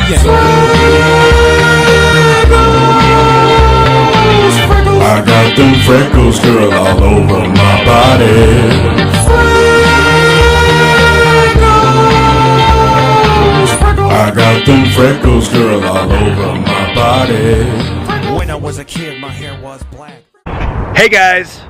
again. I got them freckles, girl, all over my body. I got them freckles, girl, all over my body. When I was a kid, my hair was black. Hey guys!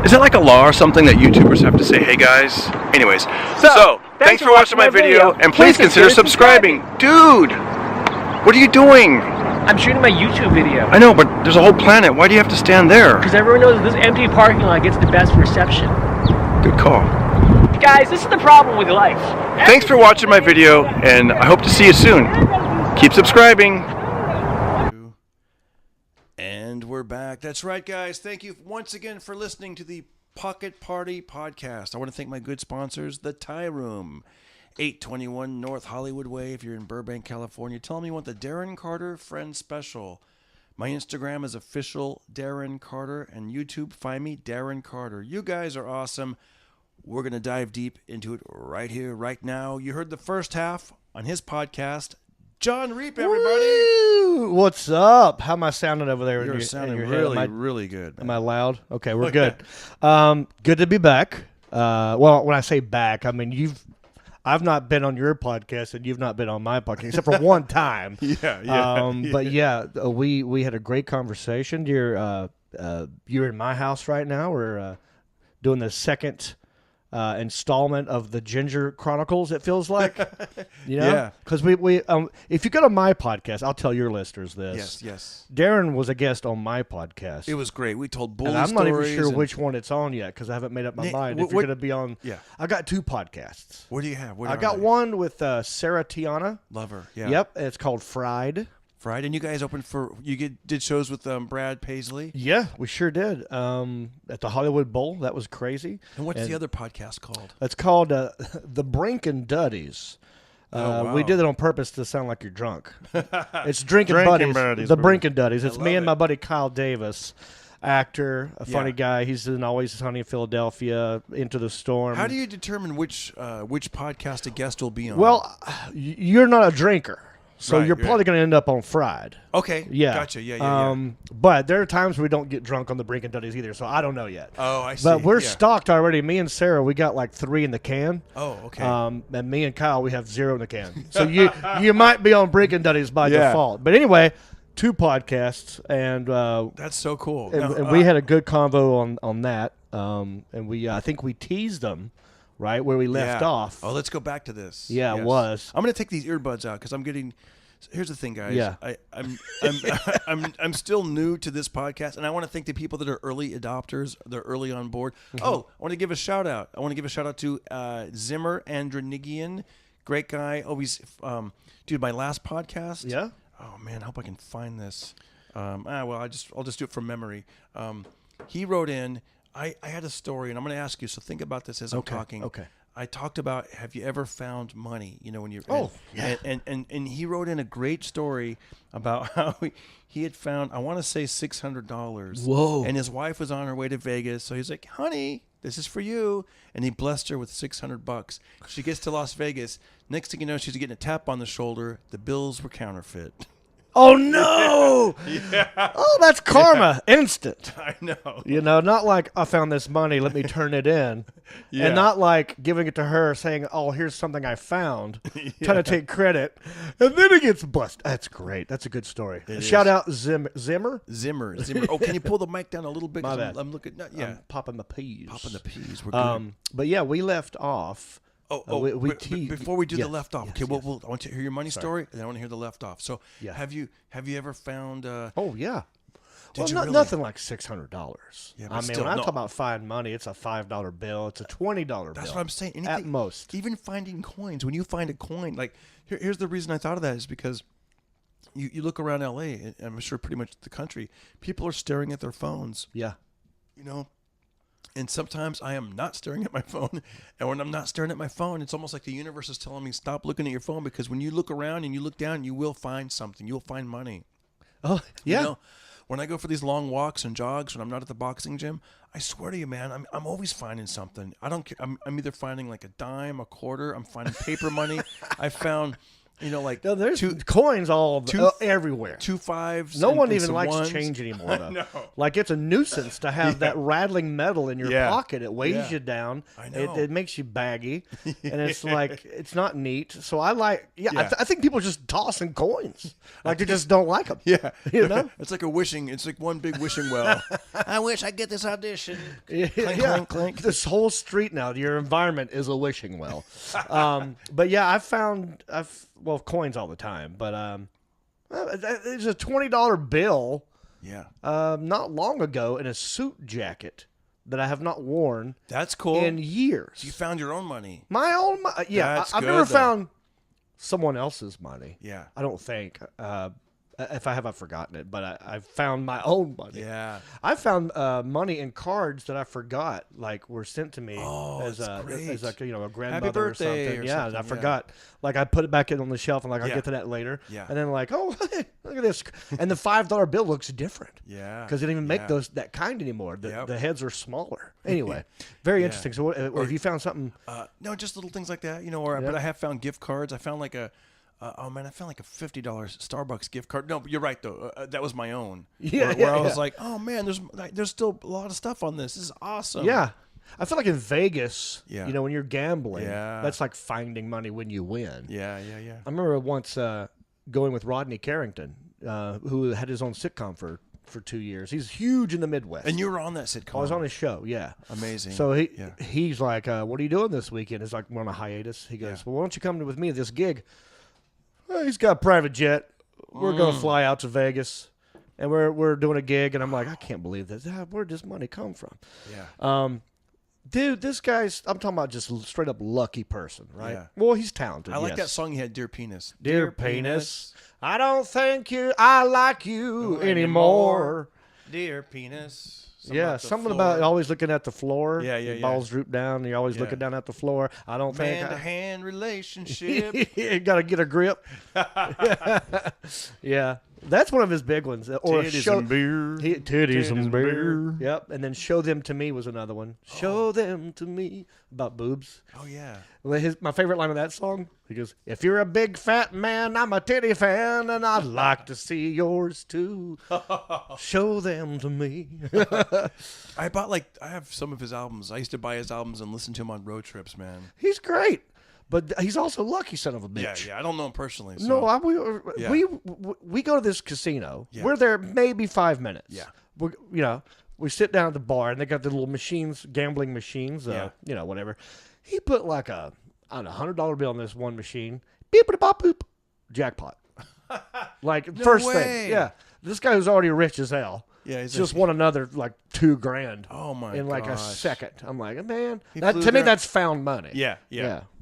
Is it like a law or something that YouTubers have to say, hey guys? Anyways, so thanks for watching my video, and please consider subscribing. Dude! What are you doing? I'm shooting my YouTube video. I know, but there's a whole planet. Why do you have to stand there? Because everyone knows this empty parking lot gets the best reception. Good call. Guys, this is the problem with life. Thanks for watching my video, and I hope to see you soon. Keep subscribing. And we're back. That's right, guys. Thank you once again for listening to the Pocket Party Podcast. I want to thank my good sponsors, The Thai Room, 821 North Hollywood Way. If you're in Burbank, California, tell them you want the Darren Carter Friend Special. My Instagram is official Darren Carter, and YouTube, find me, Darren Carter. You guys are awesome. We're going to dive deep into it right here, right now. You heard the first half on his podcast. Jon Reep, everybody. Woo! What's up? How am I sounding over there? You're sounding in your head? really good. Am I loud? Okay, we're good. Good to be back. Well, when I say back, I mean I've not been on your podcast and you've not been on my podcast except for one time. But yeah, we had a great conversation. You're in my house right now. We're doing the second installment of the Ginger Chronicles, it feels like. Yeah. Because we if you go to my podcast, I'll tell your listeners this. Yes. Darren was a guest on my podcast. It was great. We told Bullies and I'm not even stories sure which one it's on yet because I haven't made up my mind. If you're going to be on, I got two podcasts. What do you have? I got one with Sarah Tiana. Love her. Yeah. Yep. It's called Fried. And you guys did shows with Brad Paisley? Yeah, we sure did. At the Hollywood Bowl. That was crazy. And what's the other podcast called? It's called The Brink and Duddies. Wow. We did it on purpose to sound like you're drunk. It's Drinking Buddies. The Brink and Duddies. It's me and my buddy Kyle Davis, actor, a funny guy. He's in Always Sunny in Philadelphia, Into the Storm. How do you determine which podcast a guest will be on? Well, you're not a drinker. So you're probably going to end up on Fried. Okay. Yeah. Gotcha. Yeah. But there are times we don't get drunk on the Brink and Duddies either, so I don't know yet. Oh, I see. But we're stocked already. Me and Sarah, we got like 3 in the can. Oh, okay. And me and Kyle, we have 0 in the can. So you might be on Brink and Duddies by default. But anyway, 2 podcasts, and that's so cool. And we had a good convo on that. And I think we teased them. Right where we left off. Oh, let's go back to this. Yeah, it was. I'm going to take these earbuds out because I'm getting. Here's the thing, guys. Yeah. I'm still new to this podcast, and I want to thank the people that are early adopters. They're early on board. Mm-hmm. Oh, I want to give a shout out. I want to give a shout out to Zimmer Andranigian, great guy. Always, dude. My last podcast. Yeah. Oh man, I hope I can find this. Well, I'll just do it from memory. He wrote in. I had a story, and I'm going to ask you, so think about this as I'm talking. Okay. I talked about, have you ever found money? You know, when you're... yeah. And he wrote in a great story about how he had found, I want to say $600. Whoa. And his wife was on her way to Vegas, so he's like, honey, this is for you. And he blessed her with $600. She gets to Las Vegas. Next thing you know, she's getting a tap on the shoulder. The bills were counterfeit. Oh, no. Oh, that's karma. Instant. I know. You know, not like I found this money, let me turn it in. And not like giving it to her saying, oh, here's something I found, trying to take credit. And then it gets busted. That's great. That's a good story. Shout out Zimmer. Zimmer. Oh, can you pull the mic down a little bit? My bad. I'm looking. I'm popping the peas. We're good. But yeah, we left off. Before we do the left off, I want to hear your money story, and I want to hear the left off. So, have you ever found? Nothing like $600. Yeah, I mean, when I talk about find money, it's a $5 bill, it's a $20 bill. That's what I'm saying. Anything, at most. Even finding coins. When you find a coin, like here's the reason I thought of that is because you look around LA, and I'm sure pretty much the country, people are staring at their phones. Yeah, you know. And sometimes I am not staring at my phone. And when I'm not staring at my phone, it's almost like the universe is telling me, stop looking at your phone, because when you look around and you look down, you will find something. You'll find money. Oh, yeah. You know, when I go for these long walks and jogs, when I'm not at the boxing gym, I swear to you, man, I'm always finding something. I don't care. I'm either finding like a dime, a quarter. I'm finding paper money. I found You know, like No, there's coins everywhere. 2 5s. No one and even some likes ones. change anymore, though. No. Like, it's a nuisance to have that rattling metal in your pocket. It weighs you down. I know. It makes you baggy. And it's like, it's not neat. So I like, I think people just tossing coins. Like, they just don't like them. Yeah. You know? It's like it's like one big wishing well. I wish I get this audition. Clink, clink, clink. This whole street now, your environment is a wishing well. But yeah, coins all the time. But there's a $20 bill. Yeah. Not long ago in a suit jacket that I have not worn. That's cool. In years. You found your own money. My own money. Yeah. That's I've good, never though. found someone else's money. Yeah. I don't think. If I have, I've forgotten it, but I found my own money. Yeah. I found money in cards that I forgot, like, were sent to me as great. like, you know, a grandmother Happy birthday or something. or Yeah, something, and I forgot. Like, I put it back in on the shelf, and like, I'll Yeah. get to that later. Yeah. And then like, oh, look at this. And the $5 bill looks different. Yeah. Because they don't even make Yeah. that kind anymore. Yep. The heads are smaller. Anyway, very interesting. So or have you found something? No, just little things like that, you know. But I have found gift cards. I found like a I found like a $50 Starbucks gift card. No, but you're right though. That was my own. Where I was like, oh man, there's still a lot of stuff on this. This is awesome. Yeah. I feel like in Vegas, Yeah. you know, when you're gambling, Yeah. that's like finding money when you win. Yeah. I remember once going with Rodney Carrington, who had his own sitcom for 2 years. He's huge in the Midwest. And you were on that sitcom. I was on his show, yeah. Amazing. So he's like, what are you doing this weekend? It's like, we're on a hiatus. He goes, well, why don't you come with me to this gig? Well, he's got a private jet. We're going to fly out to Vegas, and we're doing a gig. And I'm like, I can't believe this. Where'd this money come from? Yeah. Dude, this guy's, I'm talking about just a straight up lucky person, right? Yeah. Well, he's talented. I like yes. that song he had, Dear Penis. Dear Penis, I don't think I like you anymore. Dear Penis. Something about always looking at the floor. Yeah. Your balls droop down. You're always looking down at the floor. I don't think. Man-to-hand relationship. You got to get a grip. Yeah. That's one of his big ones. Or Titties and beer. Titties and beer. Yep. And then Show Them to Me was another one. Show them to me. About boobs. Oh, yeah. My favorite line of that song, he goes, if you're a big fat man, I'm a titty fan, and I'd like to see yours too. Show them to me. I have some of his albums. I used to buy his albums and listen to him on road trips, man. He's great. But he's also lucky, son of a bitch. Yeah. I don't know him personally. So. No, we go to this casino. Yeah. We're there maybe 5 minutes. Yeah. We sit down at the bar, and they got the little machines, gambling machines, whatever. He put like a $100 bill in this one machine. Beep-a-da-bop-boop. Jackpot. Like, No first way. thing. Yeah. This guy who's already rich as hell. Yeah, he's just won another like $2,000. Oh my in like gosh. a second. I'm like, man, flew to me there. that's found money. Yeah.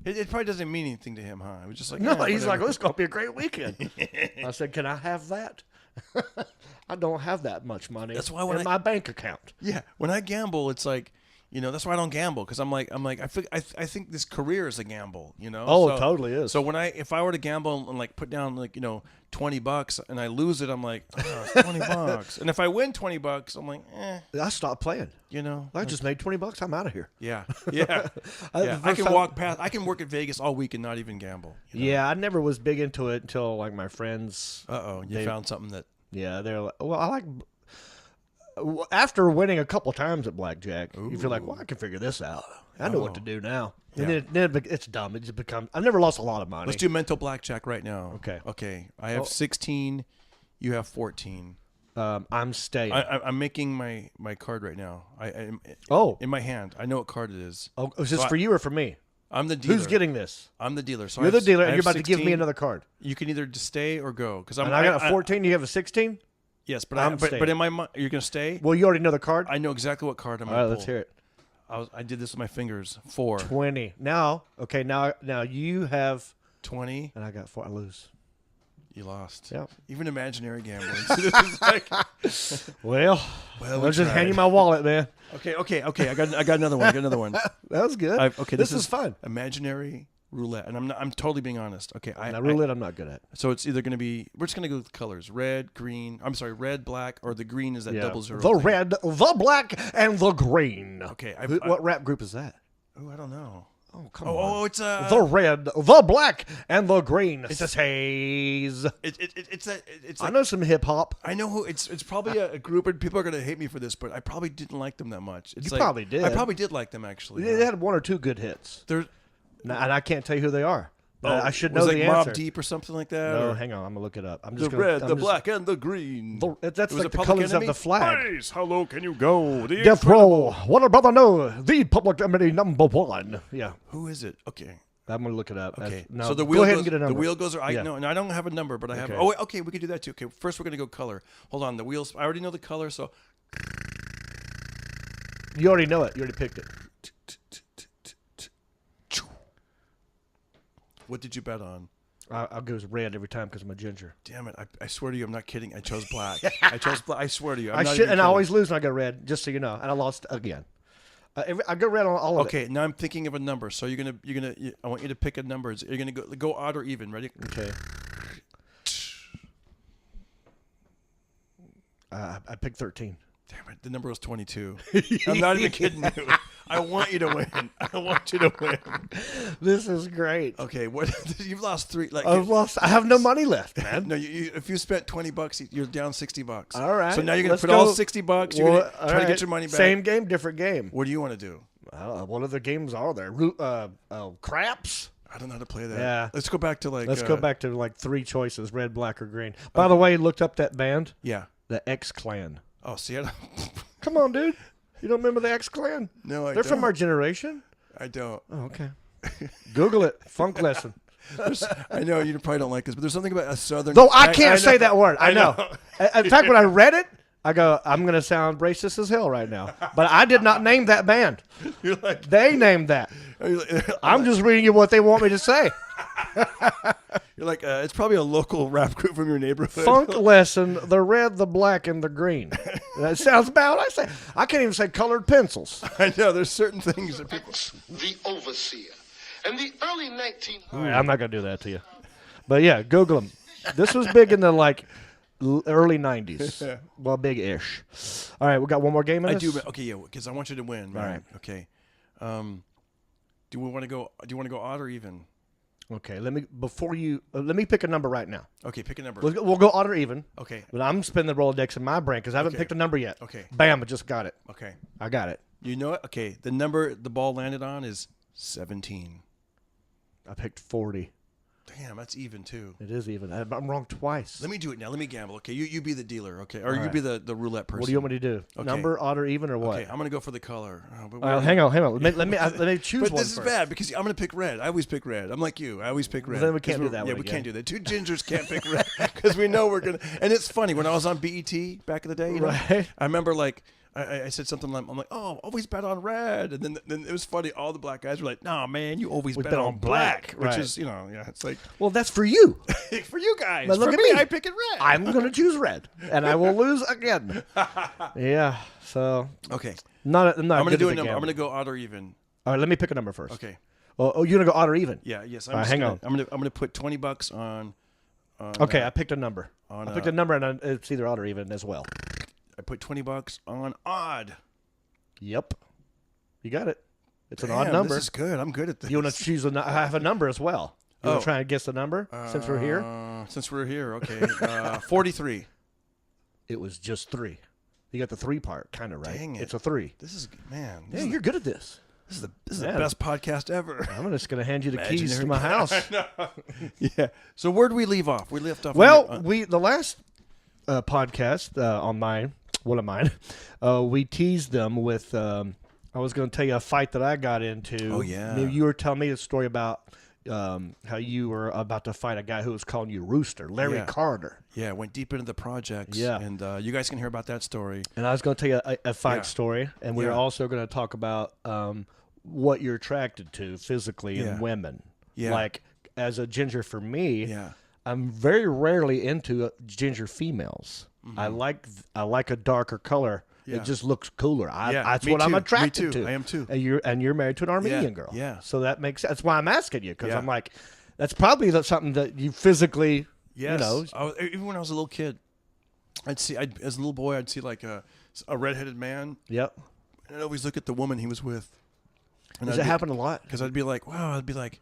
It probably doesn't mean anything to him, huh? It was just like No, he's whatever. like, oh, it's gonna be a great weekend. I said, can I have that? I don't have that much money. That's why in my bank account. Yeah, when I gamble, it's like, that's why I don't gamble, because I'm like, I think this career is a gamble, Oh, it totally is. So if I were to gamble and like put down like $20 and I lose it, I'm like, oh, it's $20. And if I win $20, I'm like, I stopped playing. I just made $20. I'm out of here. Yeah. I can walk past. I can work at Vegas all week and not even gamble. Yeah, I never was big into it until like my friends. You found something that. Yeah, they're like, well, I like. After winning a couple times at blackjack, you feel like, well, I can figure this out. I know what to do now. Yeah. And then it's dumb. It just becomes. I've never lost a lot of money. Let's do mental blackjack right now. Okay. I have 16. You have 14. I'm staying. I'm making my card right now. In my hand. I know what card it is. Oh, is this for you or for me? I'm the dealer. Who's getting this? I'm the dealer. So you're the dealer, and you're about to give me another card. You can either stay or go. Because I got a 14. You have a 16. Yes, but but in my mind, you're gonna stay. Well, you already know the card. I know exactly what card I'm gonna All right, pull. let's hear it. I did this with my fingers. 4. 20. Now you have 20, and I got 4. I lose. You lost. Yep. Even imaginary gambling. So this is like, well, we I'll just hand tried. you my wallet, man. Okay. I got another one. That was good. This is fun. Imaginary roulette, and I'm totally being honest. Okay, roulette I'm not good at. So it's either going to be, we're just going to go with colors: red, green. I'm sorry, red, black, or the green is that 00. The thing. red, the black, and the green. Okay. What rap group is that? Oh, I don't know. Oh, come on. Oh, it's the red, the black, and the green. It's haze. I know some hip hop. I know who it's probably a group, and people are gonna hate me for this, but I probably didn't like them that much. You probably did. I probably did like them actually. They had one or two good hits. And I can't tell you who they are. I should know was the like answer. Mobb Deep or something like that. No, or hang on. I'm gonna look it up. I'm the red, the black, and the green. That's was like the Public colors Enemy? of the flag. Please, how low can you go? The Death Row. What a brother know. The Public Enemy #1. Yeah. Who is it? Okay. I'm gonna look it up. Okay. No, So the go wheel ahead goes, and get a number. The wheel goes. Yeah. No, and I don't have a number, but I have. Okay. Oh, wait, okay. We can do that too. Okay. First, we're gonna go color. Hold on. The wheels. I already know the color, so. You already know it. You already picked it. What did you bet on? I'll go with red every time because I'm a ginger. Damn it! I swear to you, I'm not kidding. I chose black. I chose black. I swear to you. I'm I not should, even and I kidding. always lose when I go red. Just so you know, and I lost again. I go red on all of it. Okay, now I'm thinking of a number. So I want you to pick a number. You're gonna go odd or even. Ready? Okay. I picked 13. Damn it! The number was 22. I'm not even kidding you. I want you to win. I want you to win. This is great. Okay, what? You've lost 3. Like I've lost. I have no money left, man. no, if you spent $20, you're down $60. All right. So now you're gonna let's put go. all $60. You're gonna All try to right. get your money back. Same game, different game. What do you want to do? What other games are there? Craps. I don't know how to play that. Yeah. Let's go back to Let's go back to like 3 choices: red, black, or green. By the way, looked up that band, Yeah. the X Clan. Oh, see, I don't. Come on, dude. You don't remember the X Clan? No, I They're don't. from our generation. I don't. Oh, okay. Google it. Funk lesson. I know you probably don't like this, but there's something about a southern. Though I can't say know. that word. I know. know. In fact, when I read it, I go, I'm going to sound racist as hell right now. But I did not name that band. You're like, They named that. I'm just reading you what they want me to say. you're like, it's probably a local rap group from your neighborhood. Funk lesson, the red, the black, and the green. That sounds bad. I say I can't even say colored pencils. I know there's certain things that people. The Overseer. In the early 1900s. All right, I'm not going to do that to you. But yeah, Google them. This was big in the early 90s. Well, big-ish. All right, we got one more game in I this? do. Okay, yeah, because I want you to win. All right. Okay. Do you want to go odd or even? Okay, let me pick a number right now. Okay, pick a number. We'll go odd or even. Okay. But I'm spinning the Rolodex in my brain because I haven't Okay. picked a number yet. Okay. Bam, I just got it. Okay. I got it. You know it? Okay. The number the ball landed on is 17. I picked 40. Damn, that's even too. It is even. I'm wrong twice. Let me do it now. Let me gamble. Okay, you be the dealer. Okay, or All you right. be the roulette person. What do you want me to do? Okay. Number, odd, or even, or what? Okay, I'm gonna go for the color. Hang on. Let me choose But one this is first. bad because I'm gonna pick red. I always pick red. I'm like you. I always pick red. then we can't 'Cause do that Yeah, one we again. can't do that. 2 gingers can't pick red because we know we're gonna. And it's funny when I was on BET back in the day. You know, Right. I remember like. I said something like, I'm like, oh, always bet on red. And then it was funny. All the black guys were like, nah, man, you always bet on black. Which Right. is, it's like, Well, that's for you. for you guys. But look for at me, me. I pick it red. I'm going to choose red, and I will lose again. Yeah, so Okay. I'm not I'm going to good do at a the number. I'm gamble. going to go odd or even. All right, let me pick a number first. Okay. Oh, you're going to go odd or even? Yeah, yes. All right, hang on. I'm going to put $20 on. Okay, I picked a number. on, I picked a number, and it's either odd or even as well. I put $20 on odd. Yep. You got it. It's an Damn, odd number. This is good. I'm good at this. You want to choose I have a number as well. You want Oh. to try and guess the number since we're here? Since we're here, okay. 43. It was just 3. You got the 3 part kind of right. Dang it. It's a 3. This is man. Yeah, you're good at this. This is Yeah. the best podcast ever. I'm just going to hand you the keys to Imaginary my house. Yeah. So where'd we leave off? We left off. Well, on the last podcast on mine, one of mine, we teased them with. I was going to tell you a fight that I got into. Oh, yeah. You were telling me a story about how you were about to fight a guy who was calling you Rooster, Larry Yeah. Carter. yeah, went deep into the projects. Yeah. And you guys can hear about that story. And I was going to tell you a fight Yeah. story, and we were Yeah. also going to talk about what you're attracted to physically Yeah. in women. Yeah. Like as a ginger for me, Yeah. I'm very rarely into ginger females. I like a darker color. Mm-hmm. Yeah. It just looks cooler. Yeah, That's me what I'm too. Me attracted too. to. I am too. And you're married to an Armenian girl. Yeah. So that makes sense. That's why I'm asking you because Yeah. I'm like, that's probably something that you physically, Yes. you know. Even when I was a little kid, as a little boy, I'd see like a redheaded man, Yep. and I'd always look at the woman he was with. Does it happen a lot? Because I'd be like, wow, I'd be like,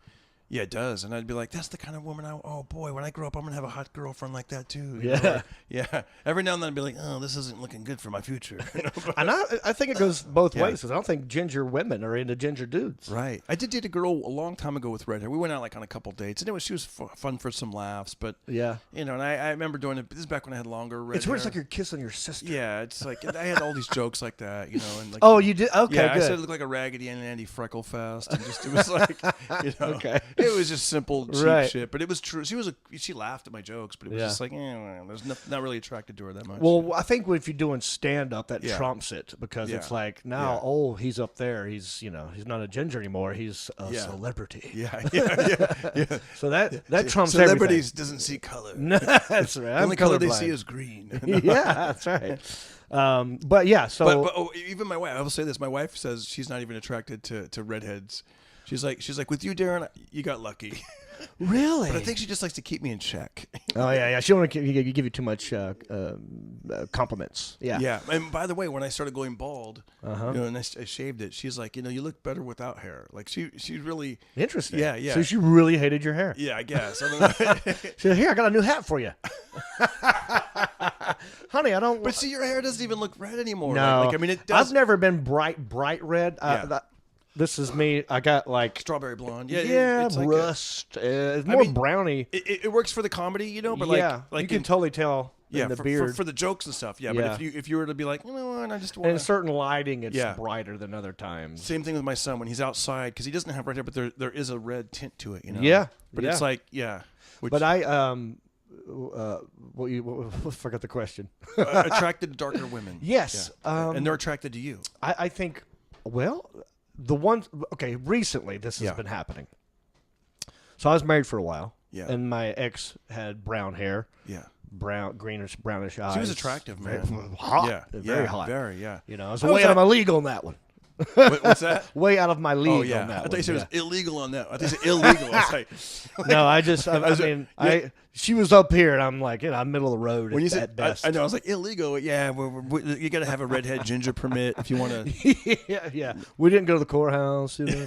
yeah, it does. And I'd be like, that's the kind of woman oh boy, when I grow up, I'm going to have a hot girlfriend like that too. You know? Yeah. Every now and then I'd be like, oh, this isn't looking good for my future. You know? And I think it goes both ways, because I don't think ginger women are into ginger dudes. Right. I did date a girl a long time ago with red hair. We went out like on a couple dates, and she was fun for some laughs. But yeah, you know, and I remember doing it. This is back when I had longer red It's hair. weird. It's like you're kissing your sister. Yeah, it's like I had all these jokes like that, you know. And like, oh, you did? Okay, yeah, good. I said it looked like a Raggedy Andy Freckle Fest, and just it was like, you know, Okay. it was just simple cheap Right. shit. But it was true. She laughed at my jokes, but it was just like, there's not really attracted to her that much. Well, I think if you're doing stand up, that Yeah. trumps it, because Yeah. it's like now, Yeah. oh, he's up there. He's he's not a ginger anymore. He's a celebrity. yeah. So that trumps Celebrities everything. doesn't see color. No, that's right. The I'm only color they colorblind. see is green. Yeah, that's right. But yeah, so But even my wife, I will say this: my wife says she's not even attracted to redheads. She's like, with you, Darren, you got lucky. really, But I think she just likes to keep me in check. oh yeah. She don't want to give you too much compliments. Yeah, Yeah. And by the way, when I started going bald, Uh-huh. you know, and I shaved it, she's like, you look better without hair. Like she really, Interesting. Yeah. So she really hated your hair. yeah, I guess. I don't know. She said, "Here, I got a new hat for you." Honey, I don't. But see, your hair doesn't even look red anymore. no, Like, I mean, it does. I've never been bright red. Yeah. This is me. I got like Strawberry blonde. yeah, it's like rust. It's more browny. it works for the comedy, you know, but yeah, like you can in- totally tell in the for, beard. for the jokes and stuff. Yeah, Yeah. but if you were to be like, you know what, I just and want in certain lighting, it's Yeah. brighter than other times. Same thing with my son when he's outside because he doesn't have red hair, but there is a red tint to it, you know. Yeah, but yeah. it's like Which, But I forgot the question. attracted to darker women. Yes, Yeah. And they're attracted to you. I think. Well, the ones. Okay, recently this has Yeah. been happening. So I was married for a while. Yeah. And my ex had brown hair. Yeah. Brownish eyes. She was attractive, man. Hot. Yeah. Very hot. Very, yeah. You know, I was How was way out of that? my league on that one. What's that? Way out of my league Oh, yeah. on that I one. thought you said yeah. it was illegal on that. I thought you said illegal. I was like, No, I mean, she was up here, and I'm like, I'm middle of the road when you at said, best. I know, I was like, illegal. Yeah, you got to have a redhead ginger permit if you want to. yeah. We didn't go to the courthouse. You know?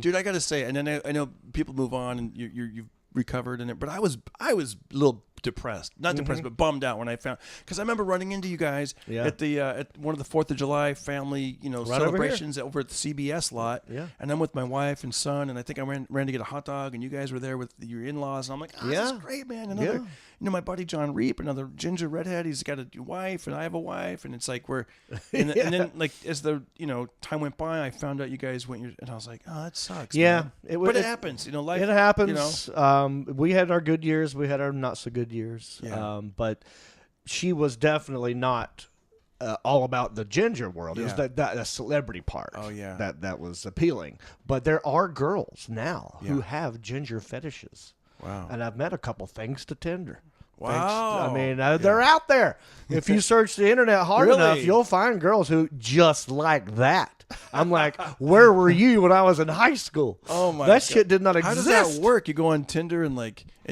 Dude, I got to say, and then I know people move on and you've recovered in it, but I was a little depressed, not depressed, but bummed out when I found, because I remember running into you guys Yeah. at the at one of the 4th of July family, Right over celebrations over at the CBS lot. Yeah. And I'm with my wife and son, and I think I ran to get a hot dog, and you guys were there with your in-laws, and I'm like, this Yeah. is great, man. Another, my buddy Jon Reep, another ginger redhead, he's got a wife, and I have a wife, and it's like and then like as the time went by, I found out you guys and I was like, oh, that sucks. Yeah, man. But it happens, life. It happens. We had our good years. We had our not so good years. Yeah. But she was definitely not all about the ginger world. It was Yeah. that celebrity part. Oh, yeah. that was appealing. But there are girls now who Yeah. have ginger fetishes. Wow. And I've met a couple thanks to Tinder. Wow. I mean, they're out there. If you search the internet hard Really? enough, you'll find girls who just like that. I'm like, where were you when I was in high school? Oh my! That God. shit did not How exist. does that work? You go on Tinder and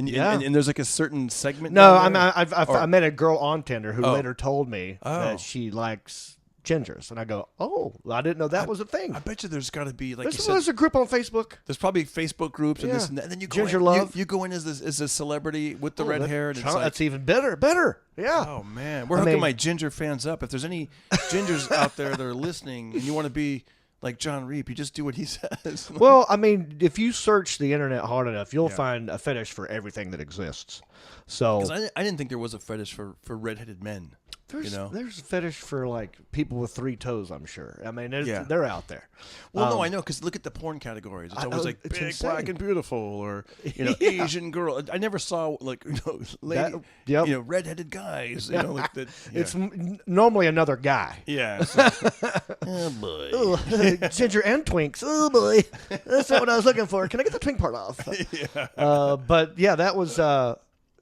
Yeah. and there's like a certain segment. No, down there? I met a girl on Tinder who Oh. later told me Oh. that she likes gingers, and I go, oh, I didn't know that was a thing. I bet you there's got to be like you There's said. a group on Facebook. There's probably Facebook groups and Yeah. this and that. And then you go Ginger in, love. You go in as a celebrity with the Oh, red that- hair, and it's like, that's even better. Yeah. oh man, we're I hooking mean- my ginger fans up. If there's any gingers out there that are listening and you want to be like Jon Reep, you just do what he says. Well, I mean, if you search the internet hard enough, you'll Yeah. find a fetish for everything that exists. So 'Cause I didn't think there was a fetish for redheaded men. there's know? there's a fetish for like people with 3 toes. I'm sure. I mean, Yeah. they're out there. Well, no, I know, because look at the porn categories. It's always like it's big, insane. black, and beautiful, or Asian girl. I never saw like lady, yep. redheaded guys. Like that. Yeah. It's normally another guy. yeah. It's like, oh boy. Ugh, ginger and twinks. Oh boy, that's not what I was looking for. Can I get the twink part off? Yeah. But yeah, that was.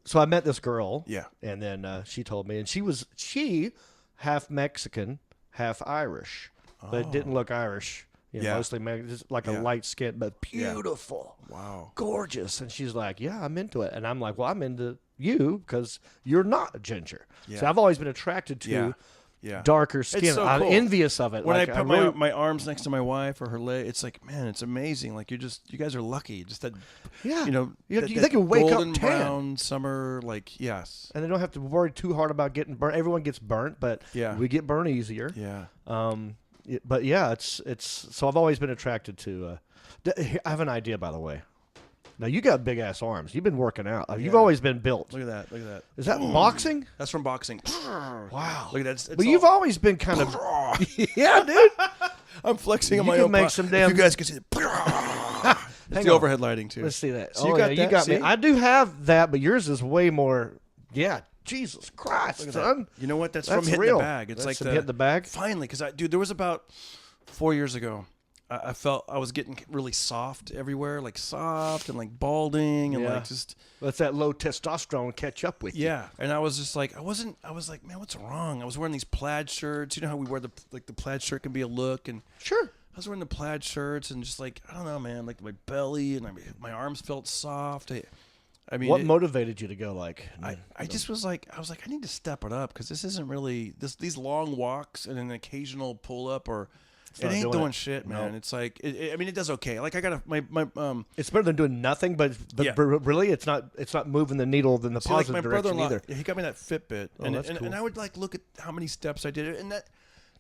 So I met this girl. Yeah. And then she told me, and she half Mexican, half Irish, but didn't look Irish. Yeah. Mostly just like a Yeah. light skin, but beautiful. Wow. Gorgeous. And she's like, yeah, I'm into it. And I'm like, well, I'm into you because you're not a ginger. Yeah. So I've always been attracted to Yeah. darker skin. so I'm cool. envious of it. When Like, I put really, my arms next to my wife or her leg, it's like, man, it's amazing. Like you guys are lucky. Just that, yeah, that they can wake up golden tan. brown summer, like yes. And they don't have to worry too hard about getting burnt. Everyone gets burnt, but we get burnt easier. Yeah. But yeah, it's so I've always been attracted to. I have an idea, by the way. Now you got big ass arms. You've been working out. You've always been built. Look at that. Look at that. Is that boxing? That's from boxing. Wow. Look at that. But you've always been kind of. Yeah, dude. I'm flexing on You my can own. make some damn. If you guys can see it. It's the overhead lighting too. Let's see that. So you got you that? got See? me. I do have that, but yours is way more. Yeah. Jesus Christ, son. You know what? That's from hitting real. the bag. It's That's like from hitting the bag. Finally, because dude, there was about 4 years ago. I felt I was getting really soft everywhere, like soft and like balding and like just. Let's that low testosterone catch up with you. Yeah, and I was just like, I was like, man, what's wrong? I was wearing these plaid shirts. You know how we wear the plaid shirt can be a look, and Sure. I was wearing the plaid shirts and just like, I don't know, man, like my belly and my arms felt soft. I mean, What motivated you to go like? I just was like, I need to step it up because this isn't really these long walks and an occasional pull up or it ain't doing shit, man. No. It's like, I mean, it does okay. Like I got my It's better than doing nothing, but really, it's not moving the needle in the see, like positive my direction brother-in-law, either. he got me that Fitbit, that's cool. and I would like look at how many steps I did, and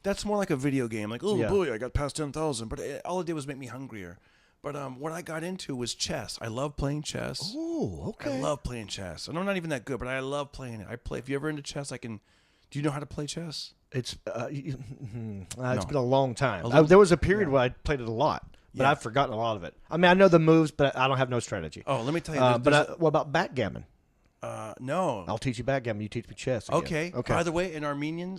that's more like a video game. Like, oh Yeah. boy, I got past 10,000, but all it did was make me hungrier. But what I got into was chess. I love playing chess. Oh, okay. I love playing chess, and I'm not even that good, but I love playing it. I play. If you're ever into chess, I can. Do you know how to play chess? It's been a long time. There was a period where I played it a lot, but Yeah. I've forgotten a lot of it. I mean, I know the moves, but I don't have no strategy. Oh, let me tell you. What about backgammon? No. I'll teach you backgammon. You teach me chess. Again. Okay. By the way, the Armenian,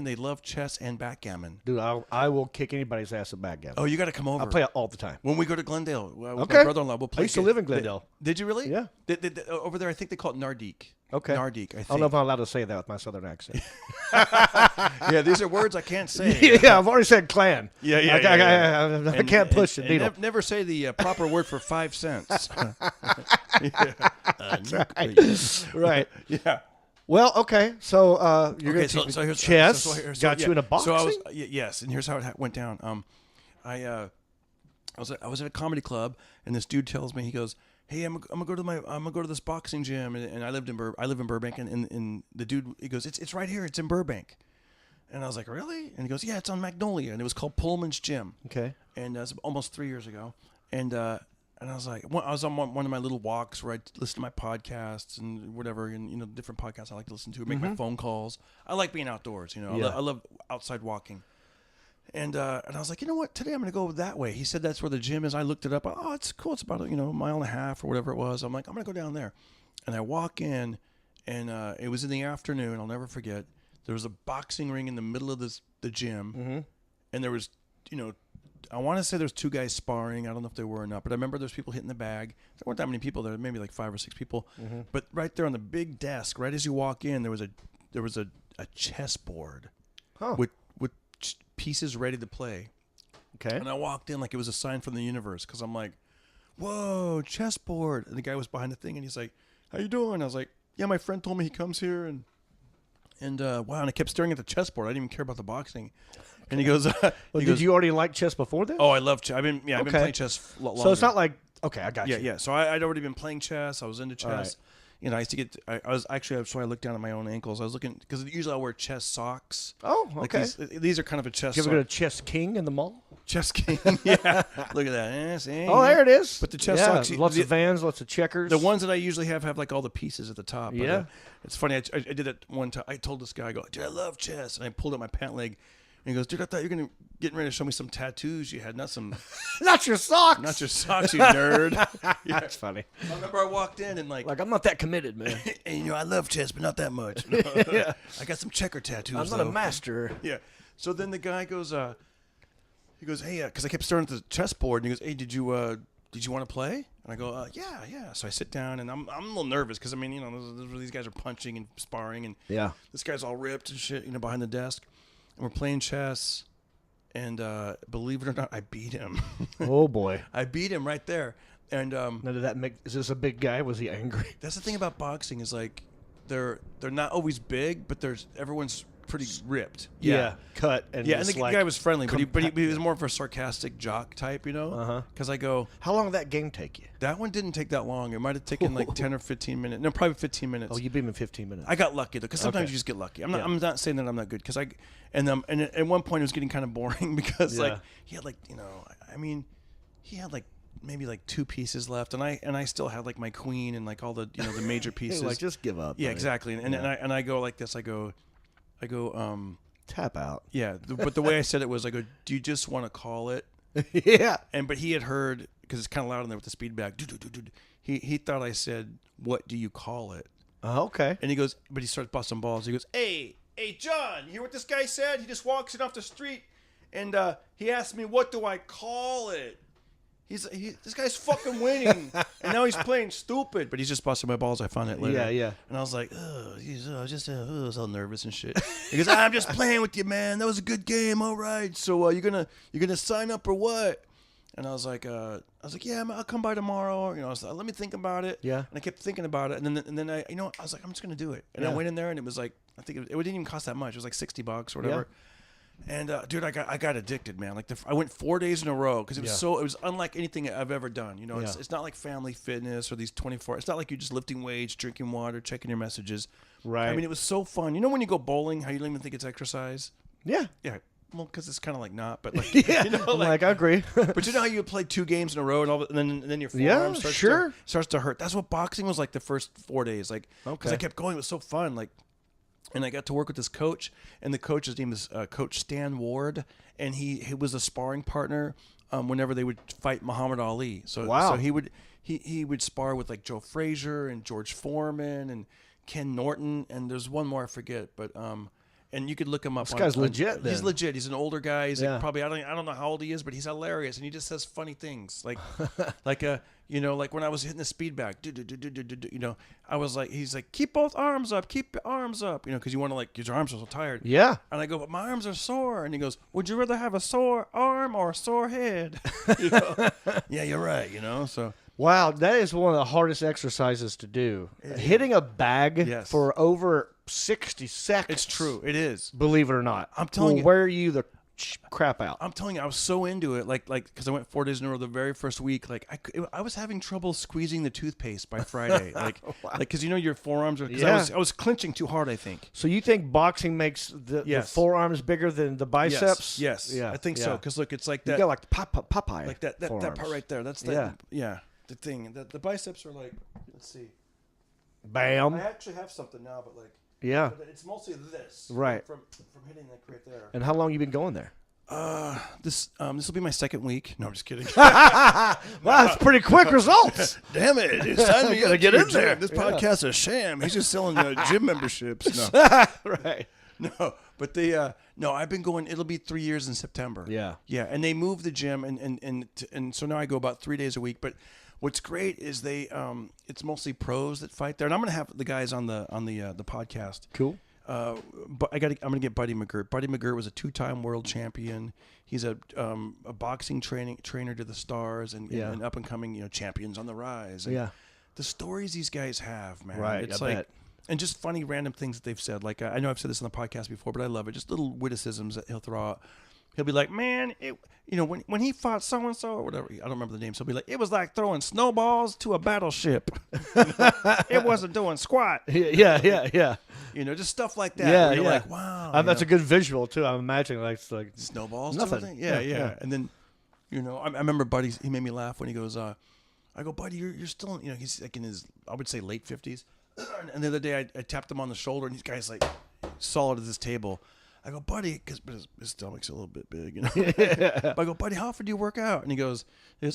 they love chess and backgammon. Dude, I will kick anybody's ass at backgammon. Oh, you got to come over. I play it all the time. When we go to Glendale, with Okay. my brother-in-law, we'll play. I used to live in Glendale. Did you really? Yeah. Over there, I think they call it Nardik. Okay. Nardik, I think. I don't know if I'm allowed to say that with my southern accent. Yeah, these are words I can't say. Yeah, I've already said clan. Yeah. I can't push the needle. Never say the proper word for 5 cents. Right. Yeah. Well, okay. So you're going to teach me chess. Got you into boxing? So I was yes, and here's how it went down. I was at a comedy club, and this dude tells me, he goes, "Hey, I'm gonna go to this boxing gym," and I live in Burbank, and the dude, he goes, "It's right here. It's in Burbank." And I was like, "Really?" And he goes, "Yeah, it's on Magnolia," and it was called Pullman's Gym. Okay. And it was almost 3 years ago, and I was like, I was on one of my little walks where I listen to my podcasts and whatever, and different podcasts I like to listen to, make my phone calls. I like being outdoors, I love outside walking. And I was like, you know what? Today I'm going to go that way. He said that's where the gym is. I looked it up. Oh, it's cool. It's about a mile and a half or whatever it was. I'm like, I'm going to go down there. And I walk in, and it was in the afternoon. I'll never forget. There was a boxing ring in the middle of the gym, and there was, I want to say there's 2 guys sparring. I don't know if they were or not, but I remember there's people hitting the bag. There weren't that many people there, maybe like 5 or 6 people. But right there on the big desk, right as you walk in, there was a chessboard with pieces ready to play. Okay. And I walked in like it was a sign from the universe, because I'm like, whoa, chessboard. And the guy was behind the thing, and he's like, how you doing? I was like, yeah, my friend told me he comes here, and wow. And I kept staring at the chessboard. I didn't even care about the boxing. And he goes, did you already like chess before this? Oh, I love chess. I've been playing chess longer. So it's not like, okay, I got you. Yeah. So I'd already been playing chess. I was into chess. Right. I used to get. I was actually. So I looked down at my own ankles. I was looking, because usually I wear chess socks. Oh, okay. Like these are kind of a chess. Did you ever go to Chess King in the mall? Chess King. Yeah. Look at that. See? Oh, there it is. But the chess socks. Lots of Vans, lots of checkers. The ones that I usually have like all the pieces at the top. Yeah. It's funny. I did it one time. I told this guy, I go, dude, I love chess, and I pulled up my pant leg. And he goes, dude, I thought you were getting ready to show me some tattoos you had, not some... Not your socks! Not your socks, you nerd. Yeah. That's funny. I remember I walked in and like, I'm not that committed, man. and I love chess, but not that much. Yeah. I got some checker tattoos, I'm not a master. Yeah. So then the guy goes, he goes, hey, because I kept staring at the chessboard, and he goes, hey, did you want to play? And I go, yeah. So I sit down, and I'm a little nervous, because, these guys are punching and sparring, and this guy's all ripped and shit, behind the desk. And we're playing chess, and believe it or not, I beat him. Oh, boy. I beat him right there. And now, is this a big guy? Was he angry? That's the thing about boxing, is like they're not always big, but everyone's pretty ripped. Yeah, cut and Yeah, and just the like guy was friendly, but he was yeah. more of a sarcastic jock type, you know? Uh-huh. Because I go, How long did that game take you? that one didn't take that long. It might have taken like 10 or 15 minutes. No, probably 15 minutes. Oh, you beat him in 15 minutes. I got lucky though, because sometimes Okay. you just get lucky. Yeah. I'm not saying that I'm not good, because and at one point it was getting kind of boring because like Yeah. he had like, you know, I mean, he had like maybe like 2 pieces left, and I still had like my queen and like all the, you know, the major pieces. Like, just give up. Yeah, buddy. exactly. And I go like this. I go. Tap out. Yeah, but the way I said it was, I go, do you just want to call it? Yeah. But he had heard, because it's kind of loud in there with the speed back. He thought I said, what do you call it? Okay. And he goes, but he starts busting balls. He goes, hey, John, you hear what this guy said? He just walks in off the street, and he asked me, what do I call it? This guy's fucking winning, and now he's playing stupid. But he's just busting my balls. I found it later. Yeah, yeah. And I was like, I was all nervous and shit. He goes, I'm just playing with you, man. That was a good game. All right. So you're gonna sign up or what? And I was like, yeah, I'll come by tomorrow. You know, I was like, let me think about it. Yeah. And I kept thinking about it, and then I was like, I'm just gonna do it. And I went in there, and it was like, I think it didn't even cost that much. It was like $60 or whatever. Yeah. And dude, I got addicted, man. Like I went 4 days in a row because it was unlike anything I've ever done. You know, it's not like Family Fitness or these 24. It's not like you're just lifting weights, drinking water, checking your messages. Right. I mean, it was so fun. You know when you go bowling, how you don't even think it's exercise? Yeah. Yeah. Well, because it's kind of like not, but like Yeah. you know, I'm like, I agree. but you know how you play 2 games in a row and then your forearm starts to hurt. That's what boxing was like the first 4 days. Like, because I kept going, it was so fun. Like. And I got to work with this coach, and the coach's name is Coach Stan Ward, and he was a sparring partner whenever they would fight Muhammad Ali. So he would spar with like Joe Frazier and George Foreman and Ken Norton, and there's one more I forget, but and you could look him up. This guy's legit. He's legit. He's an older guy. He's like Yeah. probably I don't know how old he is, but he's hilarious, and he just says funny things like you know, like when I was hitting the speed back, you know, I was like, he's like, keep both arms up, keep your arms up, you know, because you want to like, your arms are so tired. Yeah. And I go, but my arms are sore. And he goes, would you rather have a sore arm or a sore head? You know? Yeah, you're right. You know, so. Wow, that is one of the hardest exercises to do. Hitting a bag for over 60 seconds. It's true. It is. Believe it or not. I'm telling you. Wear you the crap out. I'm telling you, I was so into it, like because I went 4 days in a row the very first week. Like I was having trouble squeezing the toothpaste by Friday, like because you know your forearms are. Cause I was clinching too hard, I think. So you think boxing makes the forearms bigger than the biceps? Yes. Yeah. I think so. Because look, it's like that. You got like Popeye. Like that part right there. That's the thing. The biceps are like. Let's see. Bam. I actually have something now, but like. Yeah. But it's mostly this. Right. From hitting like right there. And how long you been going there? This will be my second week. No, I'm just kidding. Wow, that's pretty quick results. Damn it! It's time to gotta get in there. This podcast is a sham. He's just selling gym memberships. No, Right. no. But no. I've been going. It'll be 3 years in September. Yeah. Yeah, and they moved the gym, and so now I go about 3 days a week. But what's great is it's mostly pros that fight there, and I'm gonna have the guys on the podcast. Cool. But I'm gonna get Buddy McGirt. Buddy McGirt was a 2-time world champion. He's a boxing trainer to the stars and up and coming champions on the rise. And the stories these guys have, man. Right, It's I like bet. and just funny random things that they've said. Like I know I've said this on the podcast before, but I love it. Just little witticisms that he'll throw out. He'll be like, man, when he fought so and so or whatever, I don't remember the name. So he'll be like, it was like throwing snowballs to a battleship. It wasn't doing squat. Yeah. Just stuff like that. Yeah, where you're yeah. like, wow. That's a good visual too. I'm imagining like snowballs. Nothing. Something? Yeah. And then, I remember Buddy. He made me laugh when he goes, I go, Buddy, you're still, he's like in his, I would say late 50s. And the other day I tapped him on the shoulder, and this guy's like solid at this table. I go, Buddy, because his stomach's a little bit big, But I go, Buddy, how often do you work out? And he goes,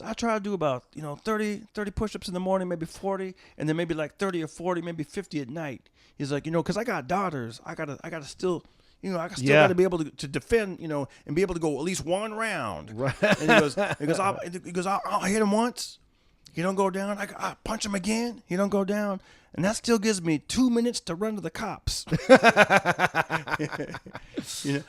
I try to do about 30 push-ups in the morning, maybe 40, and then maybe like 30 or 40, maybe 50 at night. He's like, because I got daughters, I gotta still. I still got to be able to defend, and be able to go at least one round. Right. And he goes, I'll hit him once. He don't go down. I punch him again. He don't go down. And that still gives me 2 minutes to run to the cops.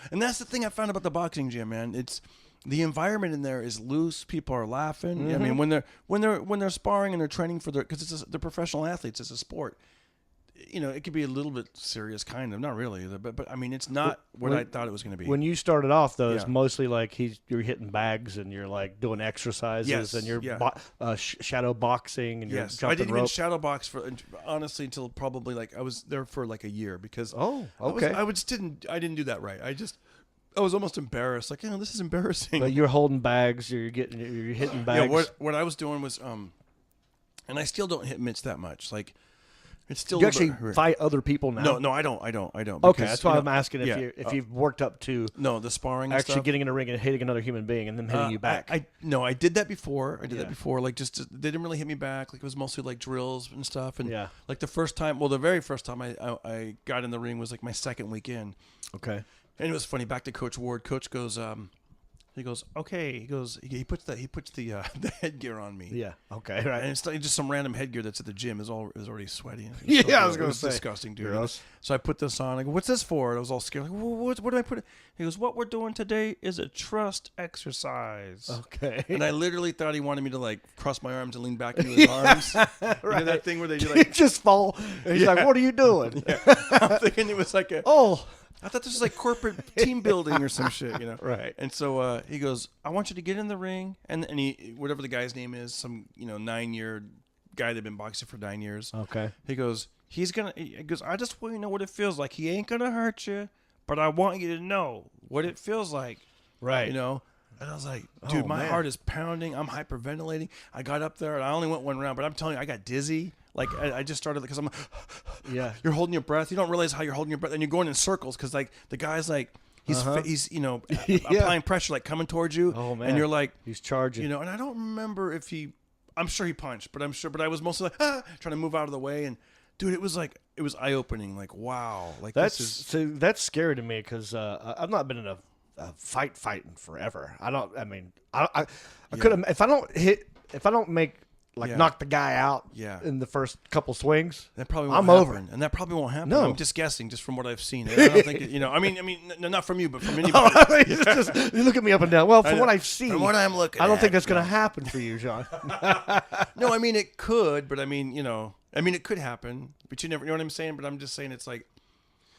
And that's the thing I found about the boxing gym, man. It's the environment in there is loose. People are laughing. Mm-hmm. I mean, when they're sparring and they're training for because they're professional athletes. It's a sport. it could be a little bit serious, kind of, not really, but I mean, it's not what I thought it was going to be. When you started off, though, it's Yeah. mostly like you're hitting bags and you're like doing exercises Yes, and you're yeah. shadow boxing and you're Yes, jumping I didn't rope. even shadow box honestly until probably like I was there for like a year because Oh, okay. I didn't do that right. I was almost embarrassed. Like, this is embarrassing. But you're holding bags, you're hitting bags. Yeah, what I was doing was and I still don't hit mitts that much. Like, it's still you a little actually bit- fight other people now. No, I don't. Okay, because, that's why I'm asking if you've worked up to No, the sparring and actually stuff. getting in a ring and hitting another human being and then hitting you back. I did that before. I did Yeah. that before. Like, they didn't really hit me back. Like, it was mostly like drills and stuff. And Yeah. like the very first time I got in the ring was like my second weekend. Okay. And it was funny. Back to Coach Ward. Coach goes, he goes, okay. He goes, he puts the the headgear on me. Yeah. Okay. Right. And it's like just some random headgear that's at the gym is already sweaty. Yeah, I was it gonna was say. disgusting, dude. Gross. So I put this on. I go, what's this for? And I was all scared. Like, what do I put it? He goes, what we're doing today is a trust exercise. Okay. And I literally thought he wanted me to like cross my arms and lean back into his arms. You know that thing where they do You like. just fall. And he's like, "What are you doing?" I'm thinking it was like a. Oh. I thought this was like corporate team building or some shit, Right. And so he goes, I want you to get in the ring, and he, whatever the guy's name is, some 9-year guy that been boxing for 9 years. Okay. He goes, he goes, I just want you to know what it feels like. He ain't gonna hurt you, but I want you to know what it feels like. Right. And I was like, dude, my man. heart is pounding. I'm hyperventilating. I got up there and I only went one round, but I'm telling you, I got dizzy. Like I just started because I'm. Yeah. You're holding your breath. You don't realize how you're holding your breath, and you're going in circles because like the guy's like he's applying pressure, like coming towards you. Oh man. And you're like he's charging. And I don't remember if I'm sure he punched, but I was mostly like trying to move out of the way, and dude, it was eye opening. Like, wow, like That's this is so that's scary to me because I've not been in a fighting forever. I could have if I don't make Yeah. knock the guy out Yeah. in the first couple swings. that probably won't I'm happen. over. And that probably won't happen. No. I'm just guessing, just from what I've seen. I don't think not from you, but from anybody. It's just, you look at me up and down. Well, from what I've seen, From what I'm looking I don't at, think that's going to happen for you, John. No, I mean it could, but it could happen, but you never, you know what I'm saying? But I'm just saying it's like,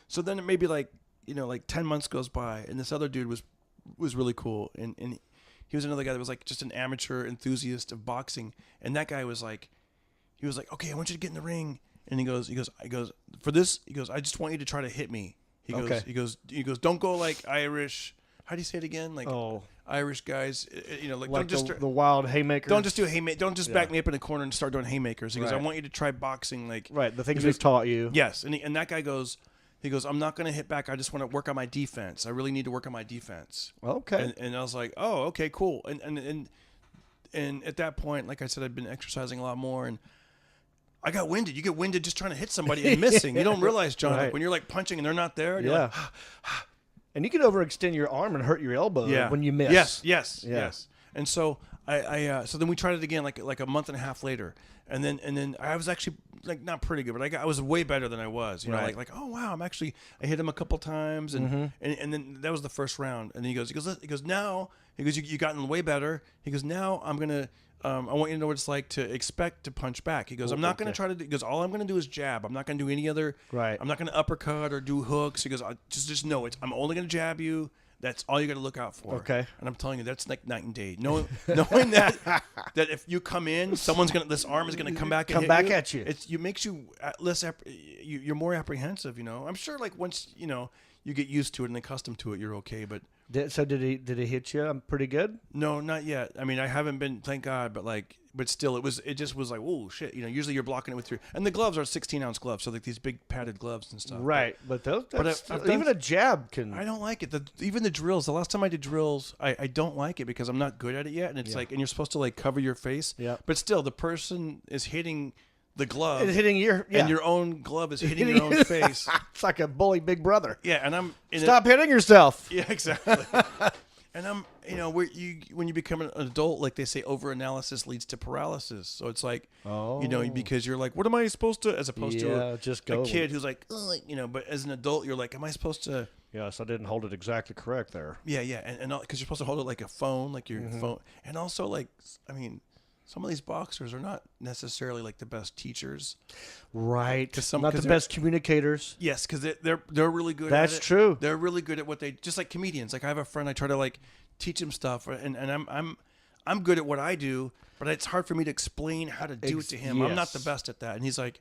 so then it may be like, like 10 months goes by, and this other dude was really cool, and he was another guy that was like just an amateur enthusiast of boxing, and that guy was like, he was like, okay, I want you to get in the ring, and he goes, for this, I just want you to try to hit me. He goes, Okay. he goes, don't go like Irish. How do you say it again? Like Irish guys, like Like don't just the wild haymaker. don't just do haymaker. Don't just back me up in a corner and start doing haymakers. He goes, I Right. want you to try boxing, like Right, the things he we've goes, taught you. Yes, and that guy goes, he goes, I'm not going to hit back. I just want to work on my defense. I really need to work on my defense. Okay. And I was like, oh, okay, cool. And at that point, like I said, I'd been exercising a lot more, and I got winded. You get winded just trying to hit somebody and missing. You don't realize, John, Right. like when you're like punching and they're not there. And you're Yeah. And you can overextend your arm and hurt your elbow like, when you miss. Yes. Yeah. And so so then we tried it again like a month and a half later, and then I was actually like not pretty good, but I was way better than I was. Right. Like oh wow, I hit him a couple times, and then that was the first round, and then he goes now you gotten way better. He goes now I'm gonna. I want you to know what it's like to expect to punch back. He goes, I'm not going to try to do, he goes, all I'm going to do is jab. I'm not going to do any other, Right. I'm not going to uppercut or do hooks. He goes, just know it. I'm only going to jab you. That's all you got to look out for. Okay. And I'm telling you, that's like night and day. Knowing that if you come in, this arm is going to come back and hit back you. at you. It makes you you're more apprehensive, I'm sure like once, you get used to it and accustomed to it, you're okay. But So did he hit you? I'm pretty good. no, not yet. I mean, I haven't been, thank God, but still, it just was like, oh shit. Usually you're blocking it with and the gloves are 16-ounce gloves, so like these big padded gloves and stuff. Right, but those I've done- even a jab can. I don't like it. Even the drills. The last time I did drills, I don't like it because I'm not good at it yet, and it's like, and you're supposed to like cover your face. Yeah. But still, the person is hitting the glove, It's hitting and your own glove is hitting your own face. It's like a bully big brother. Yeah, and I'm Stop hitting yourself. Yeah, exactly. And I'm, when you become an adult, like they say, overanalysis leads to paralysis. So it's like, because you're like, what am I supposed to, as opposed to just go a kid who's like, but as an adult, you're like, am I supposed to? Yes, I didn't hold it exactly correct there. Yeah, and because you're supposed to hold it like a phone, like your phone, and also like, I mean, some of these boxers are not necessarily like the best teachers. Right. Not the best communicators. Yes, because they're really good. That's at it. true. They're really good at what they just like comedians. Like I have a friend, I try to like teach him stuff, and I'm good at what I do, but it's hard for me to explain how to do it to him. I'm not the best at that, and he's like,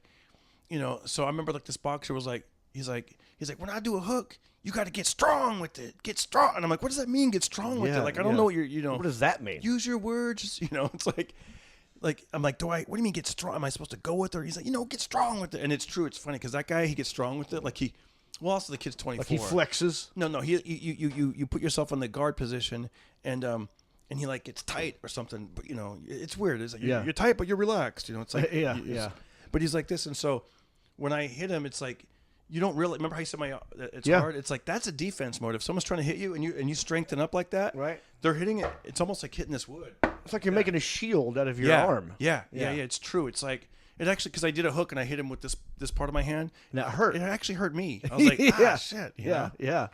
So I remember like this boxer was like, he's like, when I do a hook, you got to get strong with it. Get strong. And I'm like, what does that mean? Get strong with it? Like, I don't know what What does that mean? Use your words. It's like I'm like, what do you mean get strong? Am I supposed to go with it? He's like, get strong with it. And it's true. It's funny because that guy, he gets strong with it. Like also the kid's 24. Like he flexes. No. You put yourself in the guard position and he like gets tight or something. But it's weird. It's like you're tight, but you're relaxed. It's like yeah. But he's like this, and so when I hit him, it's like. You don't really remember how you said it's hard. It's like that's a defense mode. If someone's trying to hit you and you strengthen up like that, right? They're hitting it. It's almost like hitting this wood. It's like you're making a shield out of your arm. Yeah. It's true. It's like it actually because I did a hook and I hit him with this part of my hand. And it hurt. It actually hurt me. I was like, shit. Yeah.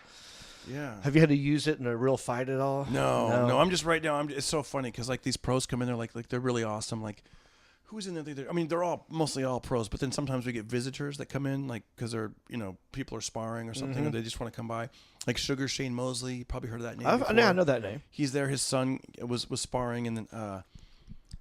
Have you had to use it in a real fight at all? No. I'm just right now. It's so funny because like these pros come in, they're like they're really awesome. Like. Who's in there? I mean, they're mostly all pros, but then sometimes we get visitors that come in, like because they're people are sparring or something, or they just want to come by. Like Sugar Shane Mosley, you probably heard of that name. I know that name. He's there. His son was sparring, and then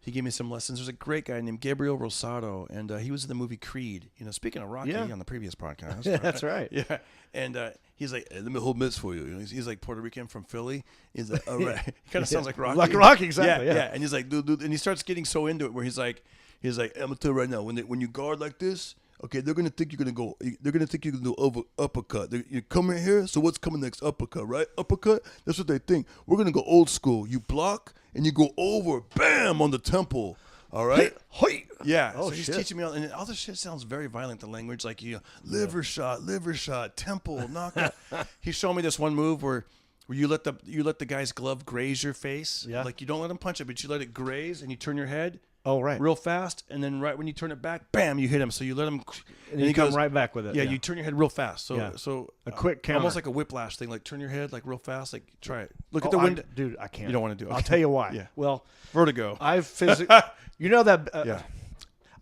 he gave me some lessons. There's a great guy named Gabriel Rosado, and he was in the movie Creed. Speaking of Rocky on the previous podcast. Yeah, that's right. Yeah, and he's like, hey, let me hold mitts for you. He's like Puerto Rican from Philly. He's like, all right. He kind of sounds like Rocky. Like Rocky, exactly. Yeah. And he's like, dude, and he starts getting so into it where he's like, I'm gonna tell you right now, when you guard like this, okay, they're gonna think you're gonna go. They're gonna think you're gonna do uppercut. You come in here, so what's coming next? Uppercut, right? Uppercut. That's what they think. We're gonna go old school. You block and you go over, bam, on the temple. All right. Yeah. Oh, so he's teaching me and all this shit sounds very violent. The language, like liver shot, temple, knockout. He's showing me this one move where you let the guy's glove graze your face. Yeah. Like you don't let him punch it, but you let it graze and you turn your head. Oh, right. Real fast, and then right when you turn it back, bam, you hit him. So you let him, and he come right back with it. Yeah, you turn your head real fast. So a quick counter, almost like a whiplash thing. Like turn your head like real fast. Like try it. Look at the window, dude. I can't. You don't want to do it. I'll tell you why. Yeah. Well, vertigo. I've physically. You know that. Yeah.